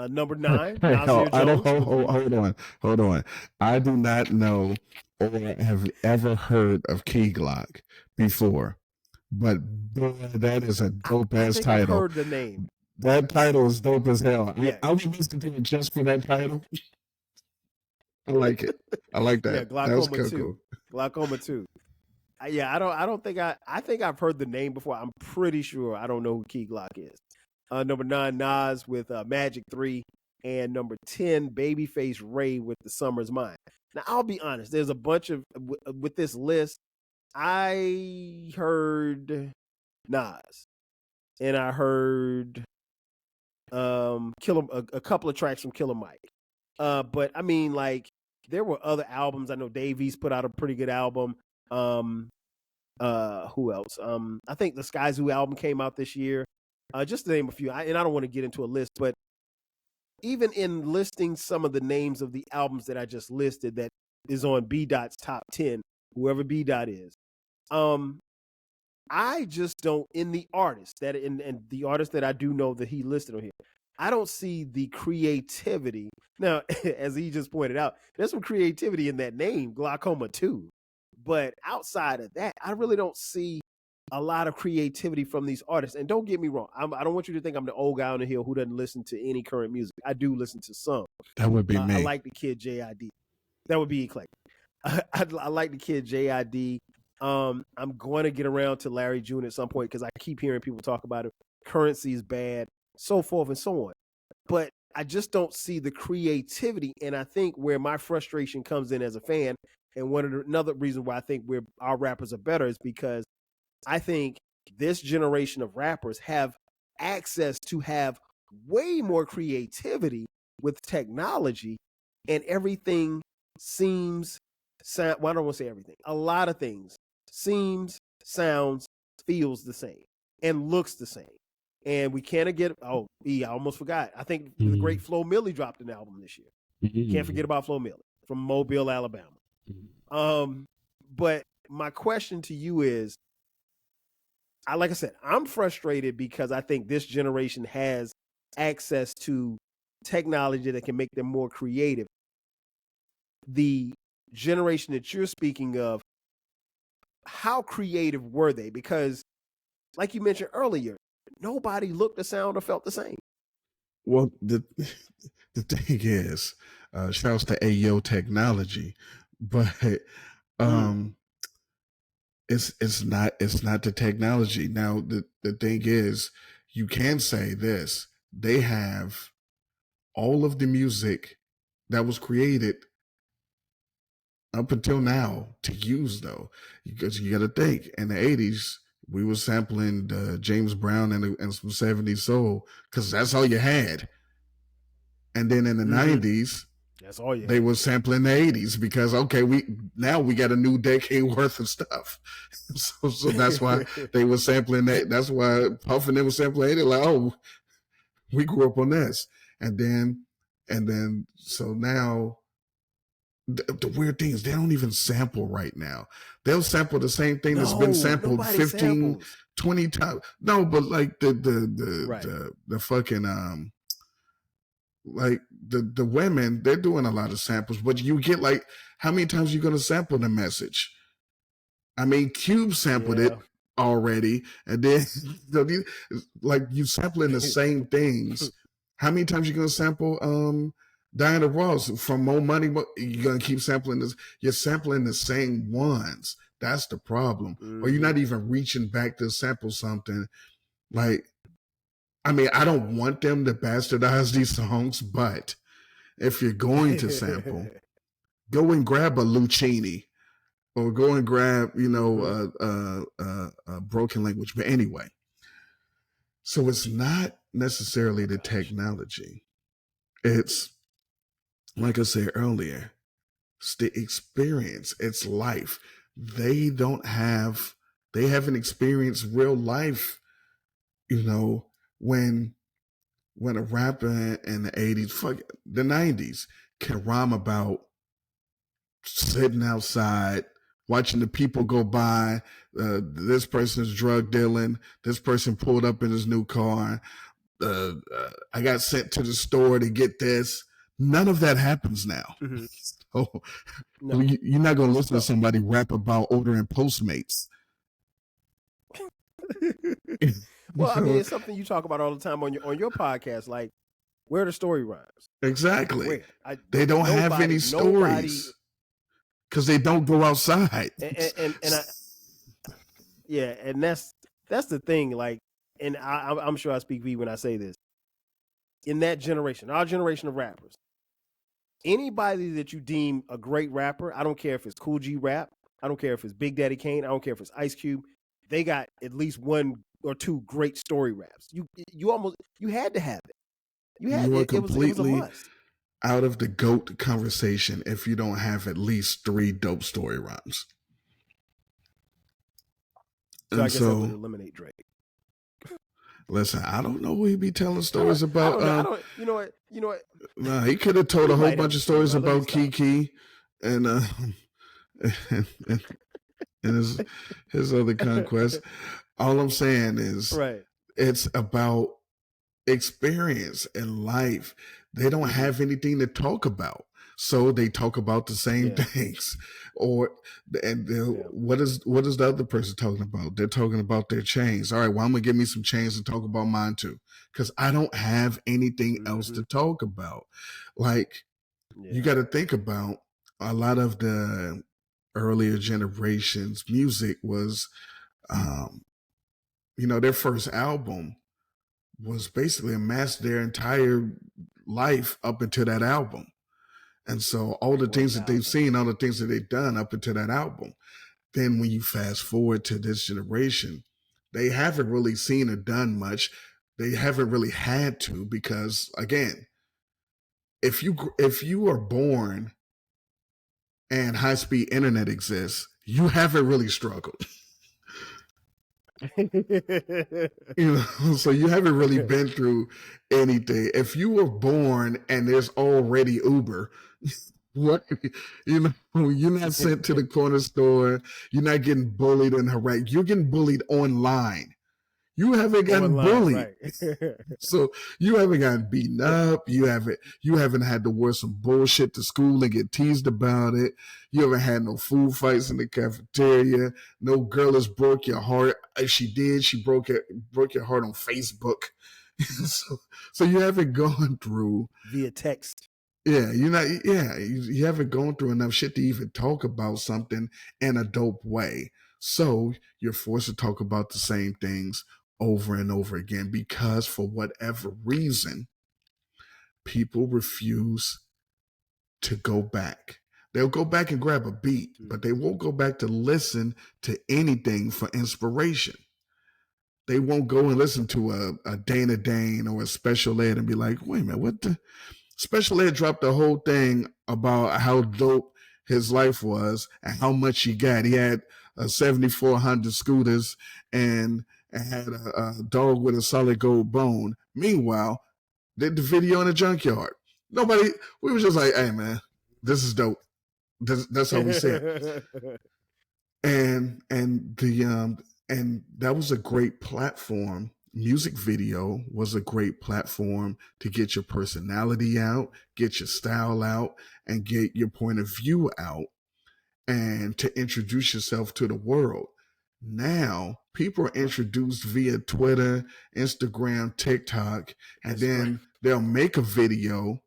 [SPEAKER 1] Number 9, Nasir Jones.
[SPEAKER 2] Hold on. I do not know or have ever heard of Key Glock before, but boy, that is a dope ass title.
[SPEAKER 1] I've heard the name.
[SPEAKER 2] That title is dope as hell.
[SPEAKER 1] Yeah.
[SPEAKER 2] I would listen to it just for that title. I like it. I like that.
[SPEAKER 1] Yeah, Glaucoma 2. Cool. Glaucoma 2. I think I've heard the name before. I'm pretty sure I don't know who Key Glock is. Number 9, Nas with Magic 3. And number 10, Babyface Ray with The Summer's Mine. Now, I'll be honest. There's a bunch of, with this list, I heard Nas. And I heard a couple of tracks from Killer Mike. But, I mean, like, there were other albums. I know Dave East put out a pretty good album. Who else? I think the Sky Zoo album came out this year. Just to name a few, and I don't want to get into a list, but even in listing some of the names of the albums that I just listed that is on B Dot's top 10, whoever B Dot is, I just don't, in the artists and the artists that I do know that he listed on here, I don't see the creativity. Now, as he just pointed out, there's some creativity in that name, Glaucoma 2. But outside of that, I really don't see a lot of creativity from these artists. And don't get me wrong, I don't want you to think I'm the old guy on the hill who doesn't listen to any current music. I do listen to some.
[SPEAKER 2] That would be me.
[SPEAKER 1] I like the kid J.I.D. That would be eclectic. I like the kid JID. I'm going to get around to Larry June at some point because I keep hearing people talk about it. Currency is bad, so forth and so on. But I just don't see the creativity, and I think where my frustration comes in as a fan, and another reason why I think our rappers are better is because I think this generation of rappers have access to have way more creativity with technology, and everything seems well, I don't want to say everything. A lot of things seems, sounds, feels the same, and looks the same. And we can't get I almost forgot. I think the great Flo Milli dropped an album this year. Can't forget about Flo Milli from Mobile, Alabama. But my question to you is, like I said, I'm frustrated because I think this generation has access to technology that can make them more creative. The generation that you're speaking of, how creative were they? Because, like you mentioned earlier, nobody looked, the sound, or felt the same.
[SPEAKER 2] Well, the thing is, shouts to Ayo Technology, but it's not the technology. Now the thing is, you can say this: they have all of the music that was created up until now to use, though, because you got to think in the 80s we were sampling James Brown and some 70s soul because that's all you had. And then in the 90s,
[SPEAKER 1] that's all
[SPEAKER 2] they were sampling the 80s because we got a new decade worth of stuff. So that's why they were sampling that. That's why Puff and them were sampling 80. Like, oh, we grew up on this. And then so now the weird thing is they don't even sample right now. They'll sample the same thing that's been sampled 15, 20 times. No, but like the fucking like the women, they're doing a lot of samples, but you get like, how many times are you gonna sample the message? I mean, Cube sampled it already, and then like you sampling the same things. How many times are you gonna sample Diana Ross from More Money? You're gonna keep sampling this. You're sampling the same ones. That's the problem. Or you're not even reaching back to sample something. Like, I mean, I don't want them to bastardize these songs, but if you're going to sample, go and grab a Lucchini, or go and grab, Broken Language. But anyway, so it's not necessarily the technology. It's, like I said earlier, it's the experience. It's life. They haven't experienced real life, when a rapper in the 80s, the 90s, can rhyme about sitting outside, watching the people go by. This person is drug dealing. This person pulled up in his new car. I got sent to the store to get this. None of that happens now. So you're not going to listen to somebody rap about ordering Postmates.
[SPEAKER 1] Well, I mean, it's something you talk about all the time on your podcast, like, where are the story rhymes?
[SPEAKER 2] Exactly. They don't have any stories because they don't go outside.
[SPEAKER 1] And that's the thing. Like, and I'm sure I speak V when I say this. In that generation, our generation of rappers, anybody that you deem a great rapper, I don't care if it's Cool G Rap, I don't care if it's Big Daddy Kane, I don't care if it's Ice Cube, they got at least one or two great story raps. You had to have it. You
[SPEAKER 2] are completely
[SPEAKER 1] it was a must.
[SPEAKER 2] Out of the GOAT conversation if you don't have at least 3 dope story rhymes.
[SPEAKER 1] So I guess that would eliminate Drake.
[SPEAKER 2] Listen, I don't know who he be telling stories about.
[SPEAKER 1] You know what?
[SPEAKER 2] Nah, he could have told a whole bunch of stories about Kiki and his other conquests. All I'm saying is, it's about experience in life. They don't have anything to talk about, so they talk about the same things. What is the other person talking about? They're talking about their chains. All right, well, I'm gonna give me some chains and talk about mine too, because I don't have anything else to talk about. Like, you got to think about a lot of the earlier generations music was, um, their first album was basically amassed their entire life up into that album. And so all the things that they've
[SPEAKER 1] 1000.
[SPEAKER 2] seen, all the things that they've done up into that album, then when you fast forward to this generation, they haven't really seen or done much. They haven't really had to, because again, if you are born and high speed internet exists, you haven't really struggled. So you haven't really been through anything. If you were born and there's already Uber, what, you're not sent to the corner store, you're not getting bullied and harassed, you're getting bullied online. You haven't gotten
[SPEAKER 1] Online,
[SPEAKER 2] bullied.
[SPEAKER 1] right.
[SPEAKER 2] So you haven't gotten beaten up. You haven't had to wear some bullshit to school and get teased about it. You haven't had no food fights in the cafeteria. No girl has broke your heart. If she did, she broke your heart on Facebook. so you haven't gone through
[SPEAKER 1] Via text.
[SPEAKER 2] Yeah, you haven't gone through enough shit to even talk about something in a dope way. So you're forced to talk about the same things over and over again, because for whatever reason, people refuse to go back. They'll go back and grab a beat, but they won't go back to listen to anything for inspiration. They won't go and listen to a Dana Dane or a Special Ed and be like, wait a minute, what the? Special Ed dropped the whole thing about how dope his life was and how much he got. He had 7,400 scooters and had a dog with a solid gold bone. Meanwhile, did the video in a junkyard. We was just like, hey man, this is dope. That's how we said. And that was a great platform. Music video was a great platform to get your personality out, get your style out, and get your point of view out, and to introduce yourself to the world. Now, people are introduced via Twitter, Instagram, TikTok, and then they'll make a video.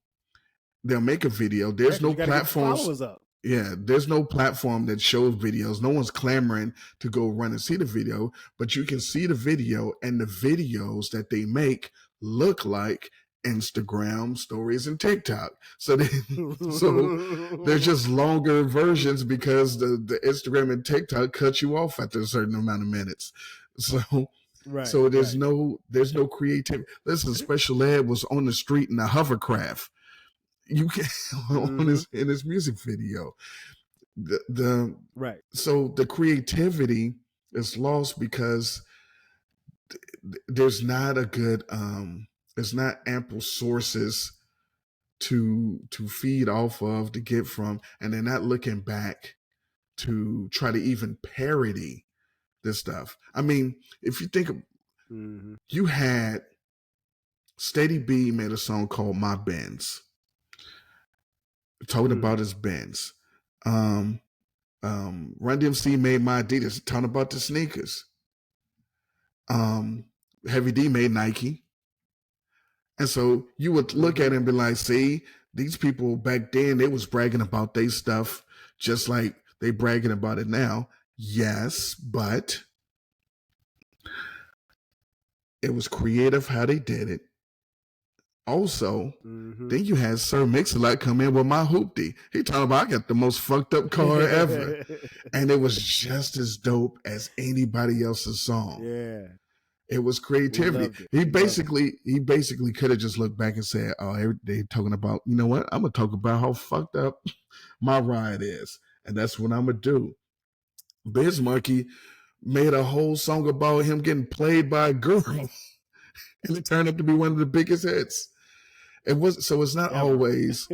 [SPEAKER 2] There's no platforms. Yeah, there's no platform that shows videos. No one's clamoring to go run and see the video, but you can see the video, and the videos that they make look like Instagram stories and TikTok. So they're just longer versions, because the Instagram and TikTok cut you off after a certain amount of minutes. So there's no creativity. Listen, Special Ed was on the street in a hovercraft. You can in his music video. So the creativity is lost because there's not there's not ample sources to feed off of, to get from, and they're not looking back to try to even parody this stuff. I mean, if you think of, you had Steady B made a song called My Benz, talking about his Benz. Run DMC made My Adidas, talking about the sneakers. Heavy D made Nike. And so you would look at it and be like, see, these people back then, they was bragging about their stuff just like they bragging about it now. Yes, but it was creative how they did it. Also, then you had Sir Mix-a-Lot come in with My Hoopty. He talking about, I got the most fucked up car ever. And it was just as dope as anybody else's song.
[SPEAKER 1] Yeah.
[SPEAKER 2] It was creativity. He basically could have just looked back and said, oh, they talking about, you know what? I'm going to talk about how fucked up my ride is. And that's what I'm going to do. Biz Markie made a whole song about him getting played by a girl. And it turned out to be one of the biggest hits. It wasn't always,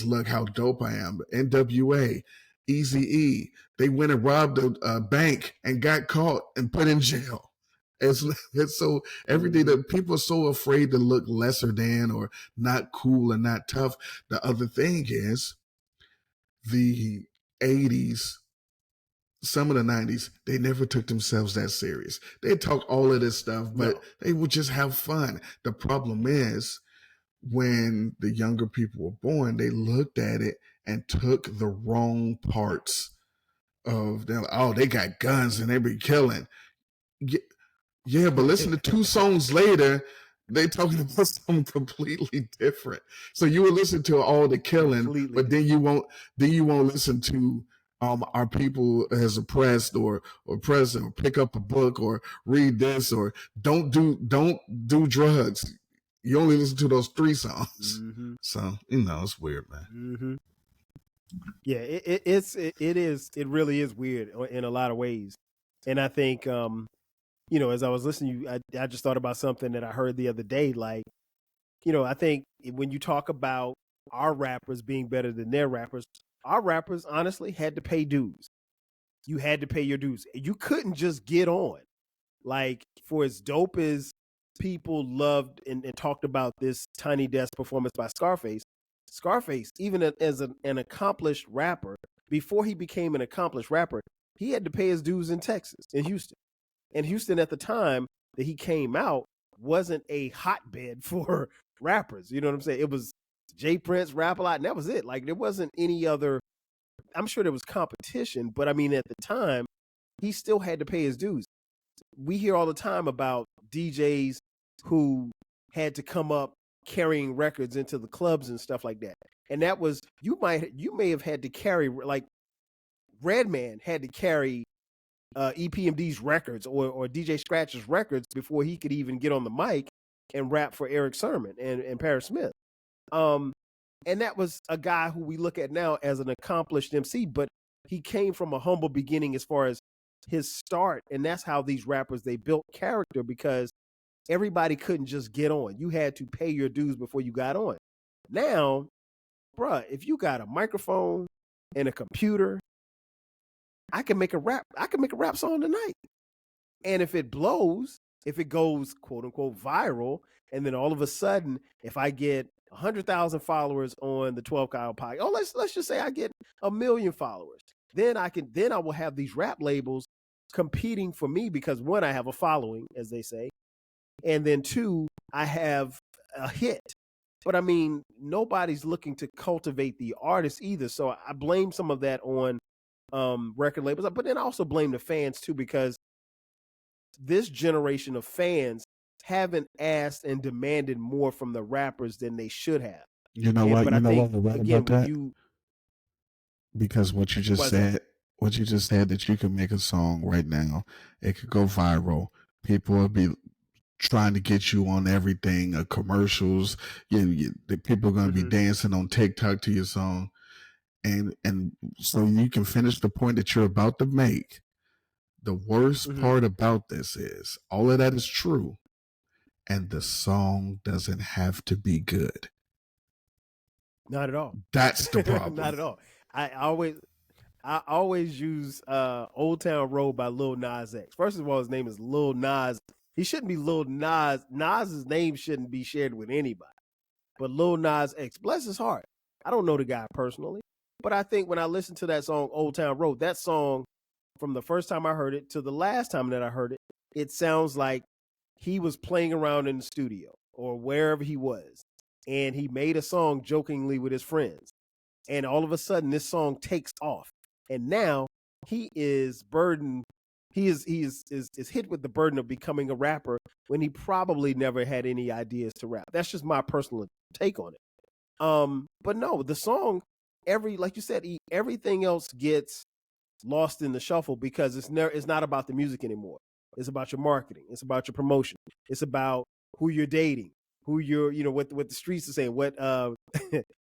[SPEAKER 2] look how dope I am. NWA, Eazy-E, they went and robbed a bank and got caught and put in jail. It's so everything that people are so afraid to look lesser than or not cool and not tough. The other thing is the 80s, some of the 90s, they never took themselves that serious. They talk all of this stuff, but they would just have fun. The problem is when the younger people were born, they looked at it and took the wrong parts of them. Oh, they got guns and they be killing. Yeah, but listen to 2 songs later, they talking about something completely different. So you will listen to all the killing,
[SPEAKER 1] Completely
[SPEAKER 2] but then you won't listen to our people as oppressed or present, or pick up a book or read this, or don't do drugs. You only listen to those 3 songs.
[SPEAKER 1] Mm-hmm.
[SPEAKER 2] So, it's weird, man.
[SPEAKER 1] Mm-hmm. Yeah, it really is weird in a lot of ways. And I think as I was listening to you, I just thought about something that I heard the other day. Like, I think when you talk about our rappers being better than their rappers, our rappers honestly had to pay dues. You had to pay your dues. You couldn't just get on. Like, for as dope as people loved and talked about this Tiny Desk performance by Scarface, even as an accomplished rapper, before he became an accomplished rapper, he had to pay his dues in Texas, in Houston. And Houston at the time that he came out wasn't a hotbed for rappers. You know what I'm saying? It was Jay Prince, Rap a Lot, and that was it. Like, there wasn't any other. I'm sure there was competition, but I mean, at the time, he still had to pay his dues. We hear all the time about DJs who had to come up carrying records into the clubs and stuff like that. And that was, you may have had to carry, like, Redman had to carry EPMD's records or DJ Scratch's records before he could even get on the mic and rap for Eric Sermon and Paris Smith. And that was a guy who we look at now as an accomplished MC, but he came from a humble beginning as far as his start. And that's how these rappers, they built character, because everybody couldn't just get on. You had to pay your dues before you got on. Now, bruh, if you got a microphone and a computer, I can make a rap song tonight. And if it blows, if it goes quote unquote viral, and then all of a sudden, if I get 100,000 followers on the 12 Kyle podcast, let's just say I get 1 million followers, then I will have these rap labels competing for me, because 1, I have a following, as they say, and then 2, I have a hit. But I mean, nobody's looking to cultivate the artist either. So I blame some of that on record labels, but then I also blame the fans too, because this generation of fans haven't asked and demanded more from the rappers than they should have.
[SPEAKER 2] You know what? You know what? Right about that? Because what you just said that you can make a song right now, it could go viral. People will be trying to get you on everything, commercials. The people are going to be dancing on TikTok to your song. And so you can finish the point that you're about to make. The worst part about this is all of that is true, and the song doesn't have to be good.
[SPEAKER 1] Not at all.
[SPEAKER 2] That's the problem.
[SPEAKER 1] Not at all. I always use Old Town Road by Lil Nas X. First of all, his name is Lil Nas. He shouldn't be Lil Nas. Nas's name shouldn't be shared with anybody. But Lil Nas X, bless his heart. I don't know the guy personally, but I think when I listen to that song, Old Town Road, that song, from the first time I heard it to the last time that I heard it, it sounds like he was playing around in the studio or wherever he was, and he made a song jokingly with his friends. And all of a sudden, this song takes off. And now he is burdened. He is hit with the burden of becoming a rapper when he probably never had any ideas to rap. That's just my personal take on it. But no, the song, like you said, everything else gets lost in the shuffle, because it's not about the music anymore. It's about your marketing. It's about your promotion. It's about who you're dating, who you're, what the streets are saying, what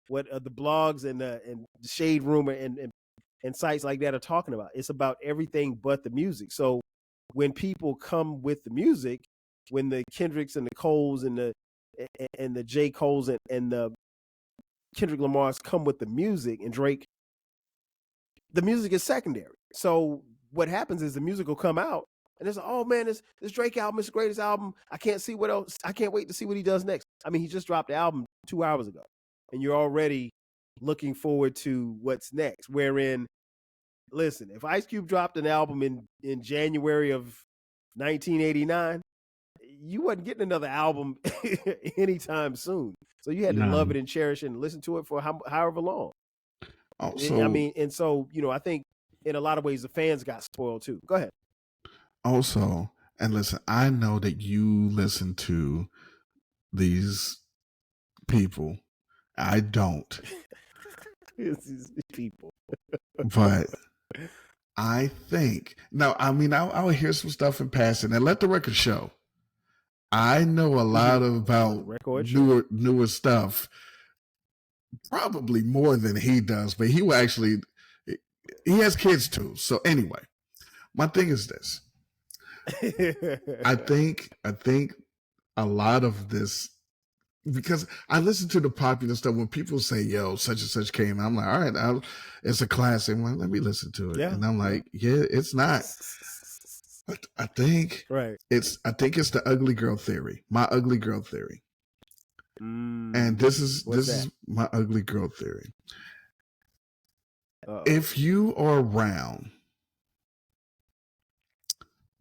[SPEAKER 1] what the blogs and the Shade Room and sites like that are talking about. It's about everything but the music. So when people come with the music, when the Kendricks and the Coles and the J. Coles and the Kendrick Lamar's come with the music, and Drake, the music is secondary. So what happens is the music will come out, and it's like, oh man, this Drake album is the greatest album. I can't see what else. I can't wait to see what he does next. I mean, he just dropped the album 2 hours ago, and you're already looking forward to what's next. Wherein, listen, if Ice Cube dropped an album in January of 1989, you wasn't getting another album anytime soon. So you had to love it and cherish it and listen to it for however long.
[SPEAKER 2] Also,
[SPEAKER 1] I mean, and so I think in a lot of ways the fans got spoiled too. Go ahead.
[SPEAKER 2] also, and listen, I know that you listen to these people. I don't,
[SPEAKER 1] These people.
[SPEAKER 2] but I think now. I mean, I'll hear some stuff in passing, and let the record show. I know a lot about newer stuff, probably more than he does, but he will actually. He has kids too. So anyway, my thing is this. I think a lot of this, because I listen to the popular stuff when people say, "Yo, such and such came," I'm like, "All right, it's a classic." Well, let me listen to it, and I'm like, "Yeah, it's not." I think it's the ugly girl theory. My ugly girl theory, and this is my ugly girl theory. Uh-oh. If you are around,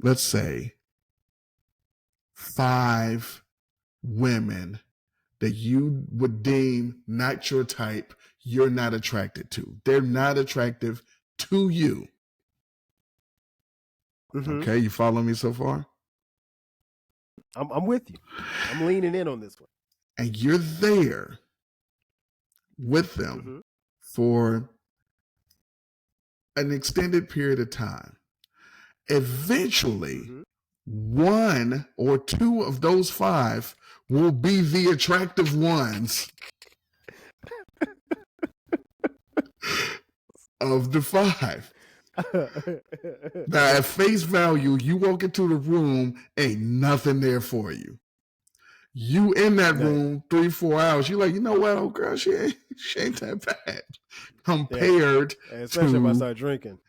[SPEAKER 2] let's say, 5 women that you would deem not your type, you're not attracted to. They're not attractive to you. Mm-hmm. Okay, you follow me so far?
[SPEAKER 1] I'm with you. I'm leaning in on this one.
[SPEAKER 2] And you're there with them for an extended period of time. Eventually, 1 or 2 of those 5 will be the attractive ones of the 5. Now, at face value, you walk into the room, ain't nothing there for you. You in that room 3-4 hours, you're like, you know what, old girl, she ain't that bad compared
[SPEAKER 1] especially if I start drinking.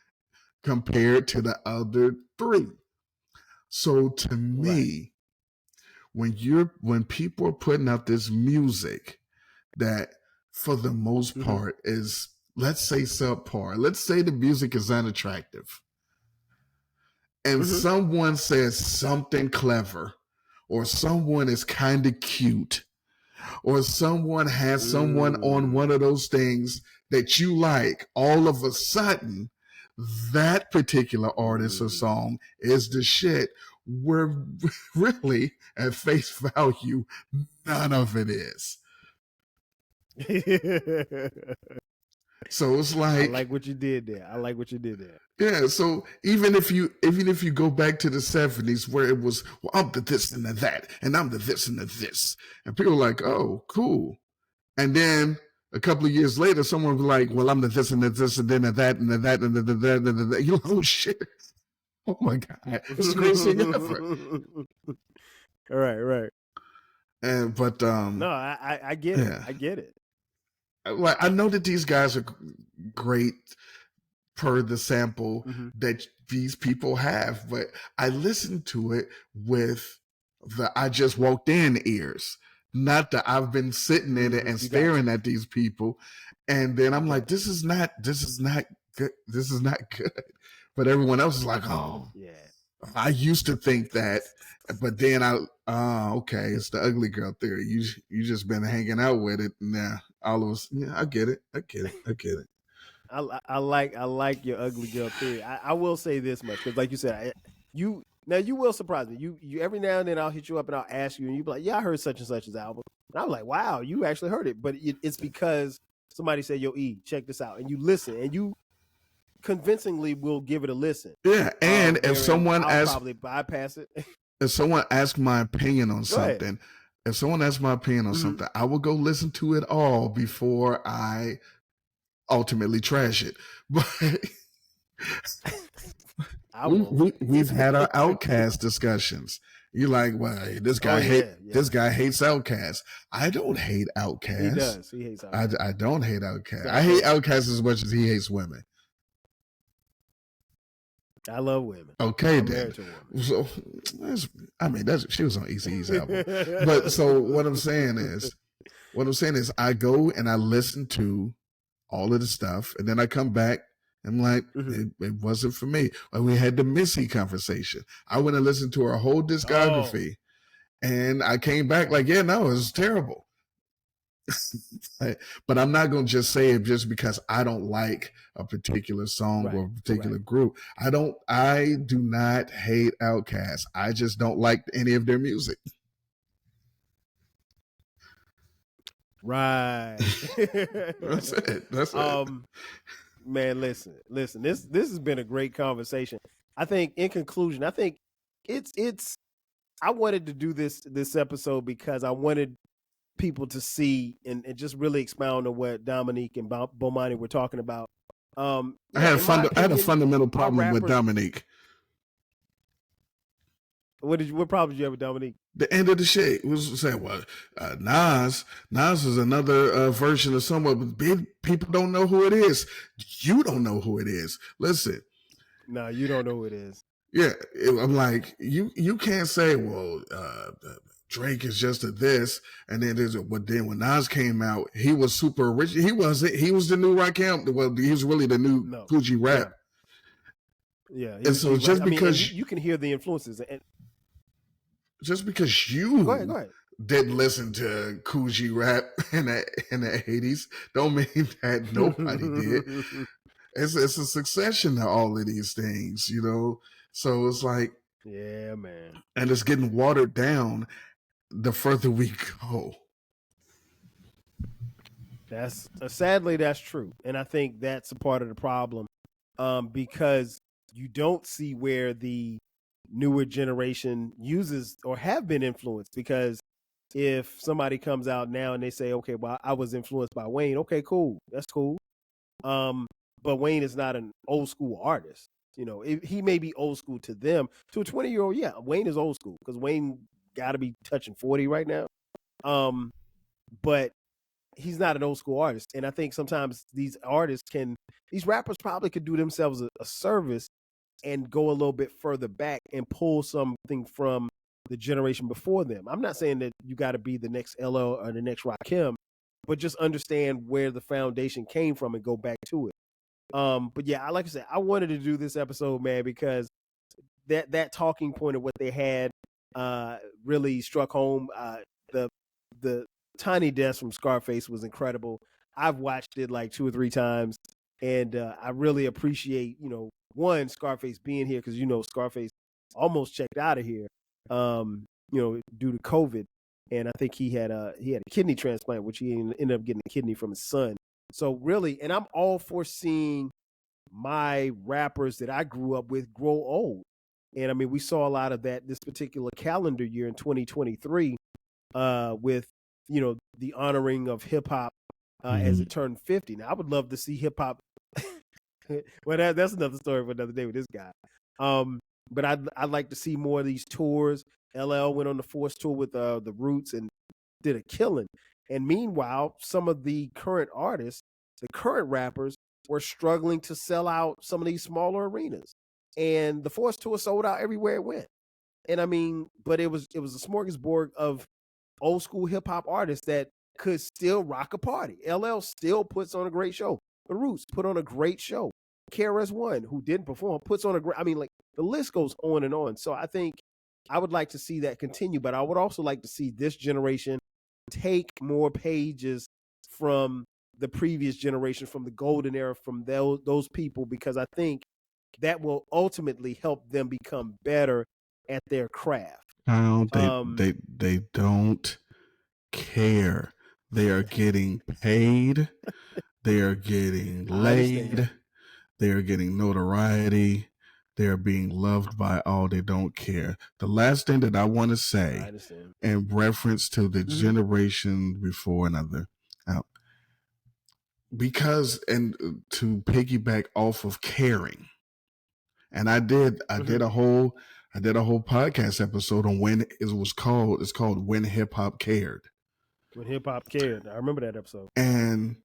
[SPEAKER 2] Compared to the other 3. So to me, when people are putting out this music that for the most part is, let's say, subpar. Let's say the music is unattractive. And someone says something clever, or someone is kind of cute, or someone has someone on one of those things that you like, all of a sudden, that particular artist or song is the shit, where really, at face value, none of it is. So it's like,
[SPEAKER 1] I like what you did there.
[SPEAKER 2] Yeah, so even if you go back to the 70s where it was, well, I'm the this and the that, and I'm the this and the this, and people are like, oh, cool. And then a couple of years later, someone will be like, well, I'm the this and the this and then the that and the that and the that and the that. You're like, oh shit. Oh my God. This is the greatest thing ever.
[SPEAKER 1] Right.
[SPEAKER 2] And but
[SPEAKER 1] no, I get it. I get it.
[SPEAKER 2] Like, I know that these guys are great per the sample that these people have, but I listen to it with the I just walked in ears, not that I've been sitting in it and staring at these people, and then I'm like, this is not good. This is not good. But everyone else is like, oh, yeah. I used to think that, but then okay, it's the ugly girl theory. You just been hanging out with it now. All of us, yeah, I get it.
[SPEAKER 1] I like your ugly girl theory. I will say this much, because like you said, you will surprise me. You every now and then I'll hit you up and I'll ask you, and you be like, yeah, I heard such and such's album, and I'm like, wow, you actually heard it. But it's because somebody said, yo, E, check this out, and you listen, and you convincingly will give it a listen.
[SPEAKER 2] Yeah, and if someone asks,
[SPEAKER 1] probably bypass it.
[SPEAKER 2] If someone asks my opinion on something, I will go listen to it all before I ultimately trash it. But we've had our Outcast discussions. You're like, well, this guy hates Outcast. I don't hate Outcast.
[SPEAKER 1] He does. He hates Outcast.
[SPEAKER 2] I don't hate Outcast. I hate Outcast as much as he hates women.
[SPEAKER 1] I love women.
[SPEAKER 2] Okay, then. So, she was on Eazy-E's album. But so what I'm saying is, I go and I listen to all of the stuff, and then I come back. I'm like, it wasn't for me. Like, we had the Missy conversation. I went and listened to her whole discography, and I came back like, yeah, no, it was terrible. But I'm not going to just say it just because I don't like a particular song or a particular group. I do not hate Outkast. I just don't like any of their music.
[SPEAKER 1] Right.
[SPEAKER 2] That's it.
[SPEAKER 1] Man, listen. This has been a great conversation. I think in conclusion, I think it's I wanted to do this episode because I wanted people to see and just really expound on what Dominique and Bomani were talking about.
[SPEAKER 2] I had a fundamental problem with Dominique.
[SPEAKER 1] What problem did you have with Dominique?
[SPEAKER 2] The end of the shit was saying, well, Nas is another version of someone, but big people don't know who it is. You don't know who it is. Listen.
[SPEAKER 1] No, you don't know who it is.
[SPEAKER 2] Yeah, I'm like, you can't say, well, Drake is just a this, and then then when Nas came out, he was super original. He was the new Rakim. Well, he was really the new Coogee Rap.
[SPEAKER 1] Yeah.
[SPEAKER 2] And so just because
[SPEAKER 1] you can hear the influences, and
[SPEAKER 2] just because you
[SPEAKER 1] go ahead.
[SPEAKER 2] didn't listen to Coogee Rap in the 80s, don't mean that nobody did. It's a succession of all of these things, you know. So it's like,
[SPEAKER 1] yeah, man,
[SPEAKER 2] and it's getting watered down the further we go.
[SPEAKER 1] That's sadly that's true, and I think that's a part of the problem, because you don't see where the newer generation uses or have been influenced. Because if somebody comes out now and they say, okay, well, I was influenced by Wayne, okay, cool, that's cool, but Wayne is not an old school artist. You know, he may be old school to them. To a 20-year-old, yeah, Wayne is old school because Wayne got to be touching 40 right now. But he's not an old school artist. And I think sometimes these rappers probably could do themselves a service and go a little bit further back and pull something from the generation before them. I'm not saying that you got to be the next LL or the next Rakim, but just understand where the foundation came from and go back to it. But yeah, like I said, I wanted to do this episode, man, because that talking point of what they had really struck home. The Tiny Desk from Scarface was incredible. I've watched it like 2 or 3 times, and I really appreciate, one, Scarface being here, because Scarface almost checked out of here, due to COVID, and I think he had a kidney transplant, which he ended up getting a kidney from his son. So really, and I'm all for seeing my rappers that I grew up with grow old. And I mean, we saw a lot of that this particular calendar year in 2023 with, the honoring of hip hop as it turned 50. Now, I would love to see hip hop. Well, that's another story for another day with this guy. But I'd like to see more of these tours. LL went on the Force tour with the Roots and did a killing. And meanwhile, some of the current artists, the current rappers, were struggling to sell out some of these smaller arenas. And the Force tour sold out everywhere it went. And I mean, but it was a smorgasbord of old school hip hop artists that could still rock a party. LL still puts on a great show. The Roots put on a great show. KRS-One, who didn't perform, puts on the list goes on and on. So I think I would like to see that continue, but I would also like to see this generation take more pages from the previous generation, from the golden era, from those people, because I think that will ultimately help them become better at their craft.
[SPEAKER 2] They don't care. They are getting paid. They are getting laid. They are getting notoriety. They are being loved by all. They don't care. The last thing that I want to say in reference to the generation before another, because, and to piggyback off of caring, and I did a whole podcast episode on when it's called When Hip Hop Cared.
[SPEAKER 1] When Hip Hop Cared. I remember that episode.
[SPEAKER 2] And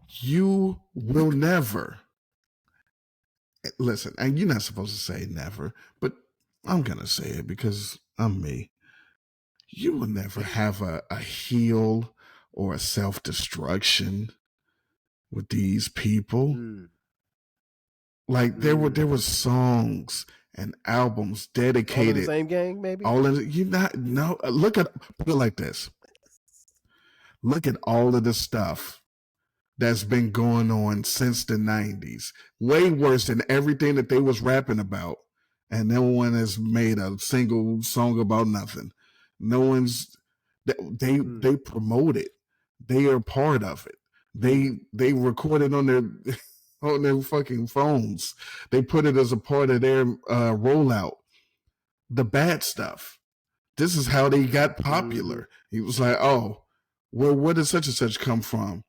[SPEAKER 2] you will never listen, and you're not supposed to say never, but I'm going to say it because I'm me. You will never have a heal or a self-destruction with these people. Like there were songs and albums dedicated.
[SPEAKER 1] All in the same gang, maybe?
[SPEAKER 2] Put it like this. look at all of the stuff that's been going on since the 90s. Way worse than everything that they was rapping about. And no one has made a single song about nothing. No one's they promote it. They are part of it. They record it on their on their fucking phones. They put it as a part of their rollout. The bad stuff. This is how they got popular. He was like, oh, well, where did such and such come from?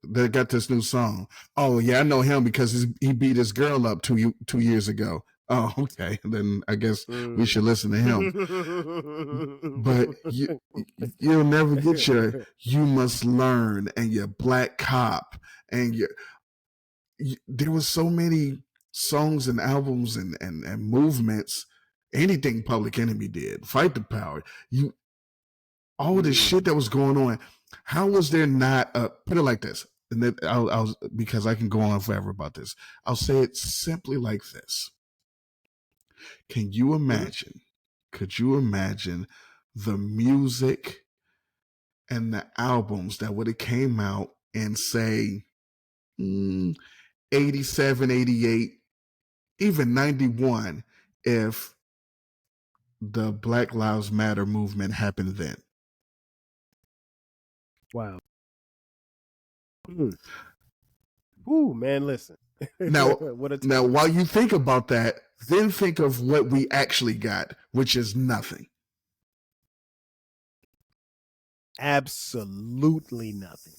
[SPEAKER 2] That got this new song. Oh yeah, I know him because he beat his girl up 2 years ago. Oh, okay. Then I guess we should listen to him. But you'll never get your "You Must Learn" and your "Black Cop" and there was so many songs and albums and movements. Anything Public Enemy did, Fight the Power. All this shit that was going on. How was there not put it like this? And then I'll because I can go on forever about this. I'll say it simply like this. Can you imagine? Could you imagine the music and the albums that would have came out in say 87, 88, even 91 if the Black Lives Matter movement happened then?
[SPEAKER 1] Wow. Ooh, man, listen.
[SPEAKER 2] Now,
[SPEAKER 1] what a
[SPEAKER 2] now, while you think about that, then think of what we actually got, which is nothing.
[SPEAKER 1] Absolutely nothing.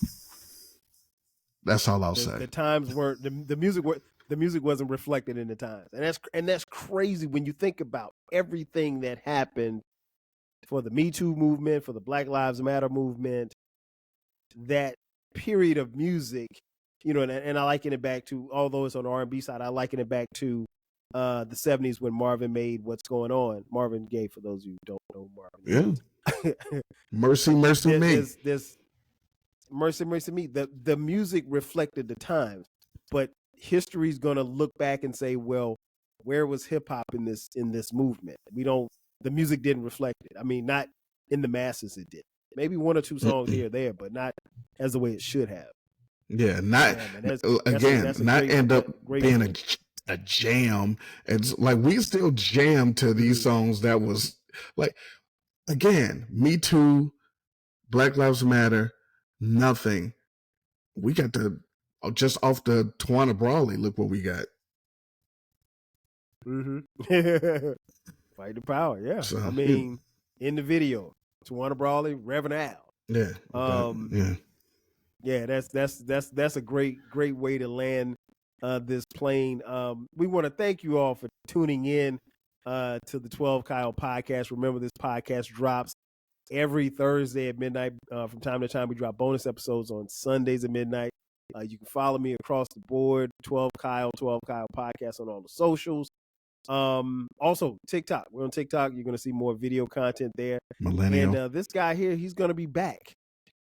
[SPEAKER 2] That's all I'll say.
[SPEAKER 1] The times weren't the music wasn't reflected in the times, and that's crazy when you think about everything that happened for the Me Too movement, for the Black Lives Matter movement. That period of music, and I liken it back to, although it's on the R&B side, I liken it back to the 70s when Marvin made What's Going On. Marvin Gaye, for those of you who don't know Marvin.
[SPEAKER 2] Yeah. Mercy, Mercy Me.
[SPEAKER 1] There's Mercy, Mercy Me. The music reflected the times, but history's going to look back and say, well, where was hip hop in this movement? The music didn't reflect it. I mean, not in the masses it did. Maybe one or two songs here or there, but not as the way it should have.
[SPEAKER 2] Yeah, not end up being a jam. It's like we still jam to these songs that was like, again, Me Too, Black Lives Matter, nothing. We got just off the Tawana Brawley, look what we got.
[SPEAKER 1] Fight the Power, yeah. So, I mean, in the video, Tawana Brawley, Reverend Al.
[SPEAKER 2] Yeah.
[SPEAKER 1] Yeah, that's a great way to land this plane. We want to thank you all for tuning in to the 12 Kyle podcast. Remember, this podcast drops every Thursday at midnight. From time to time, we drop bonus episodes on Sundays at midnight. You can follow me across the board, 12 Kyle podcast on all the socials. Also TikTok. We're on TikTok. You're going to see more video content there.
[SPEAKER 2] Millennial.
[SPEAKER 1] And this guy here, he's going to be back.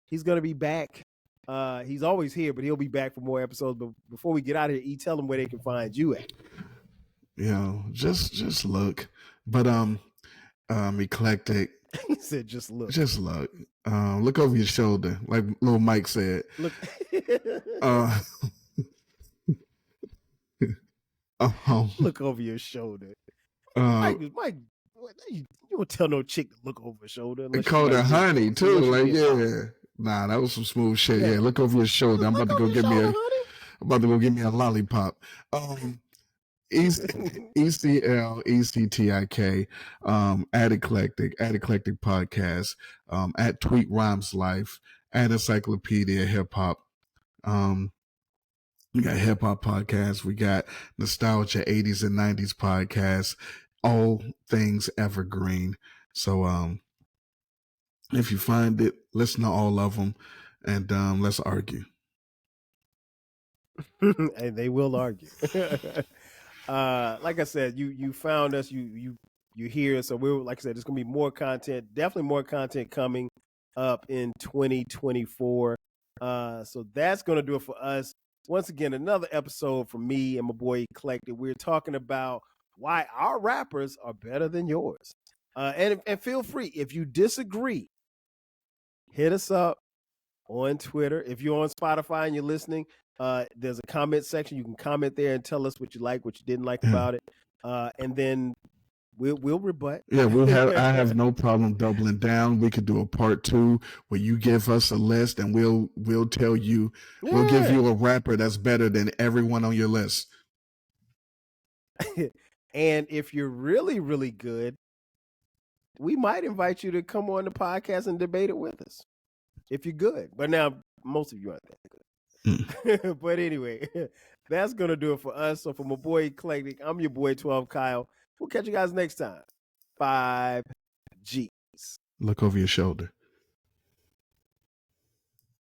[SPEAKER 1] He's always here, but he'll be back for more episodes. But before we get out of here, tell them where they can find you at.
[SPEAKER 2] Just look. But eclectic.
[SPEAKER 1] He said, just look.
[SPEAKER 2] Just look. Look over your shoulder, like little Mike said.
[SPEAKER 1] Look. Look over your shoulder. Mike, you don't tell no chick to look over her shoulder.
[SPEAKER 2] They called her honey too. Like, yeah. Nah, that was some smooth shit. Yeah, look over your shoulder. I'm about to go get me a lollipop. ECLECTIK, at eclectik podcast, at Tweet Rhymes Life, at Encyclopedia Hip Hop. We got hip hop podcasts. We got nostalgia 80s and 90s podcasts. All things evergreen. So if you find it, listen to all of them, and let's argue.
[SPEAKER 1] And they will argue. Like I said, you found us, you hear us. So we're, like I said, there's gonna be more content. Definitely more content coming up in 2024. So that's gonna do it for us. Once again, another episode from me and my boy Eclectik. We're talking about why our rappers are better than yours. And feel free, if you disagree, hit us up, on Twitter. If you're on Spotify and you're listening, there's a comment section. You can comment there and tell us what you like, what you didn't like about it, and then we'll rebut.
[SPEAKER 2] Yeah, I have no problem doubling down. We could do a part 2 where you give us a list and we'll tell you, we'll give you a rapper that's better than everyone on your list.
[SPEAKER 1] And if you're really, really good, we might invite you to come on the podcast and debate it with us. If you're good. But now most of you aren't that good. But anyway, that's gonna do it for us. So for my boy Eclectic, I'm your boy 12 Kyle. We'll catch you guys next time. 5 G's.
[SPEAKER 2] Look over your shoulder.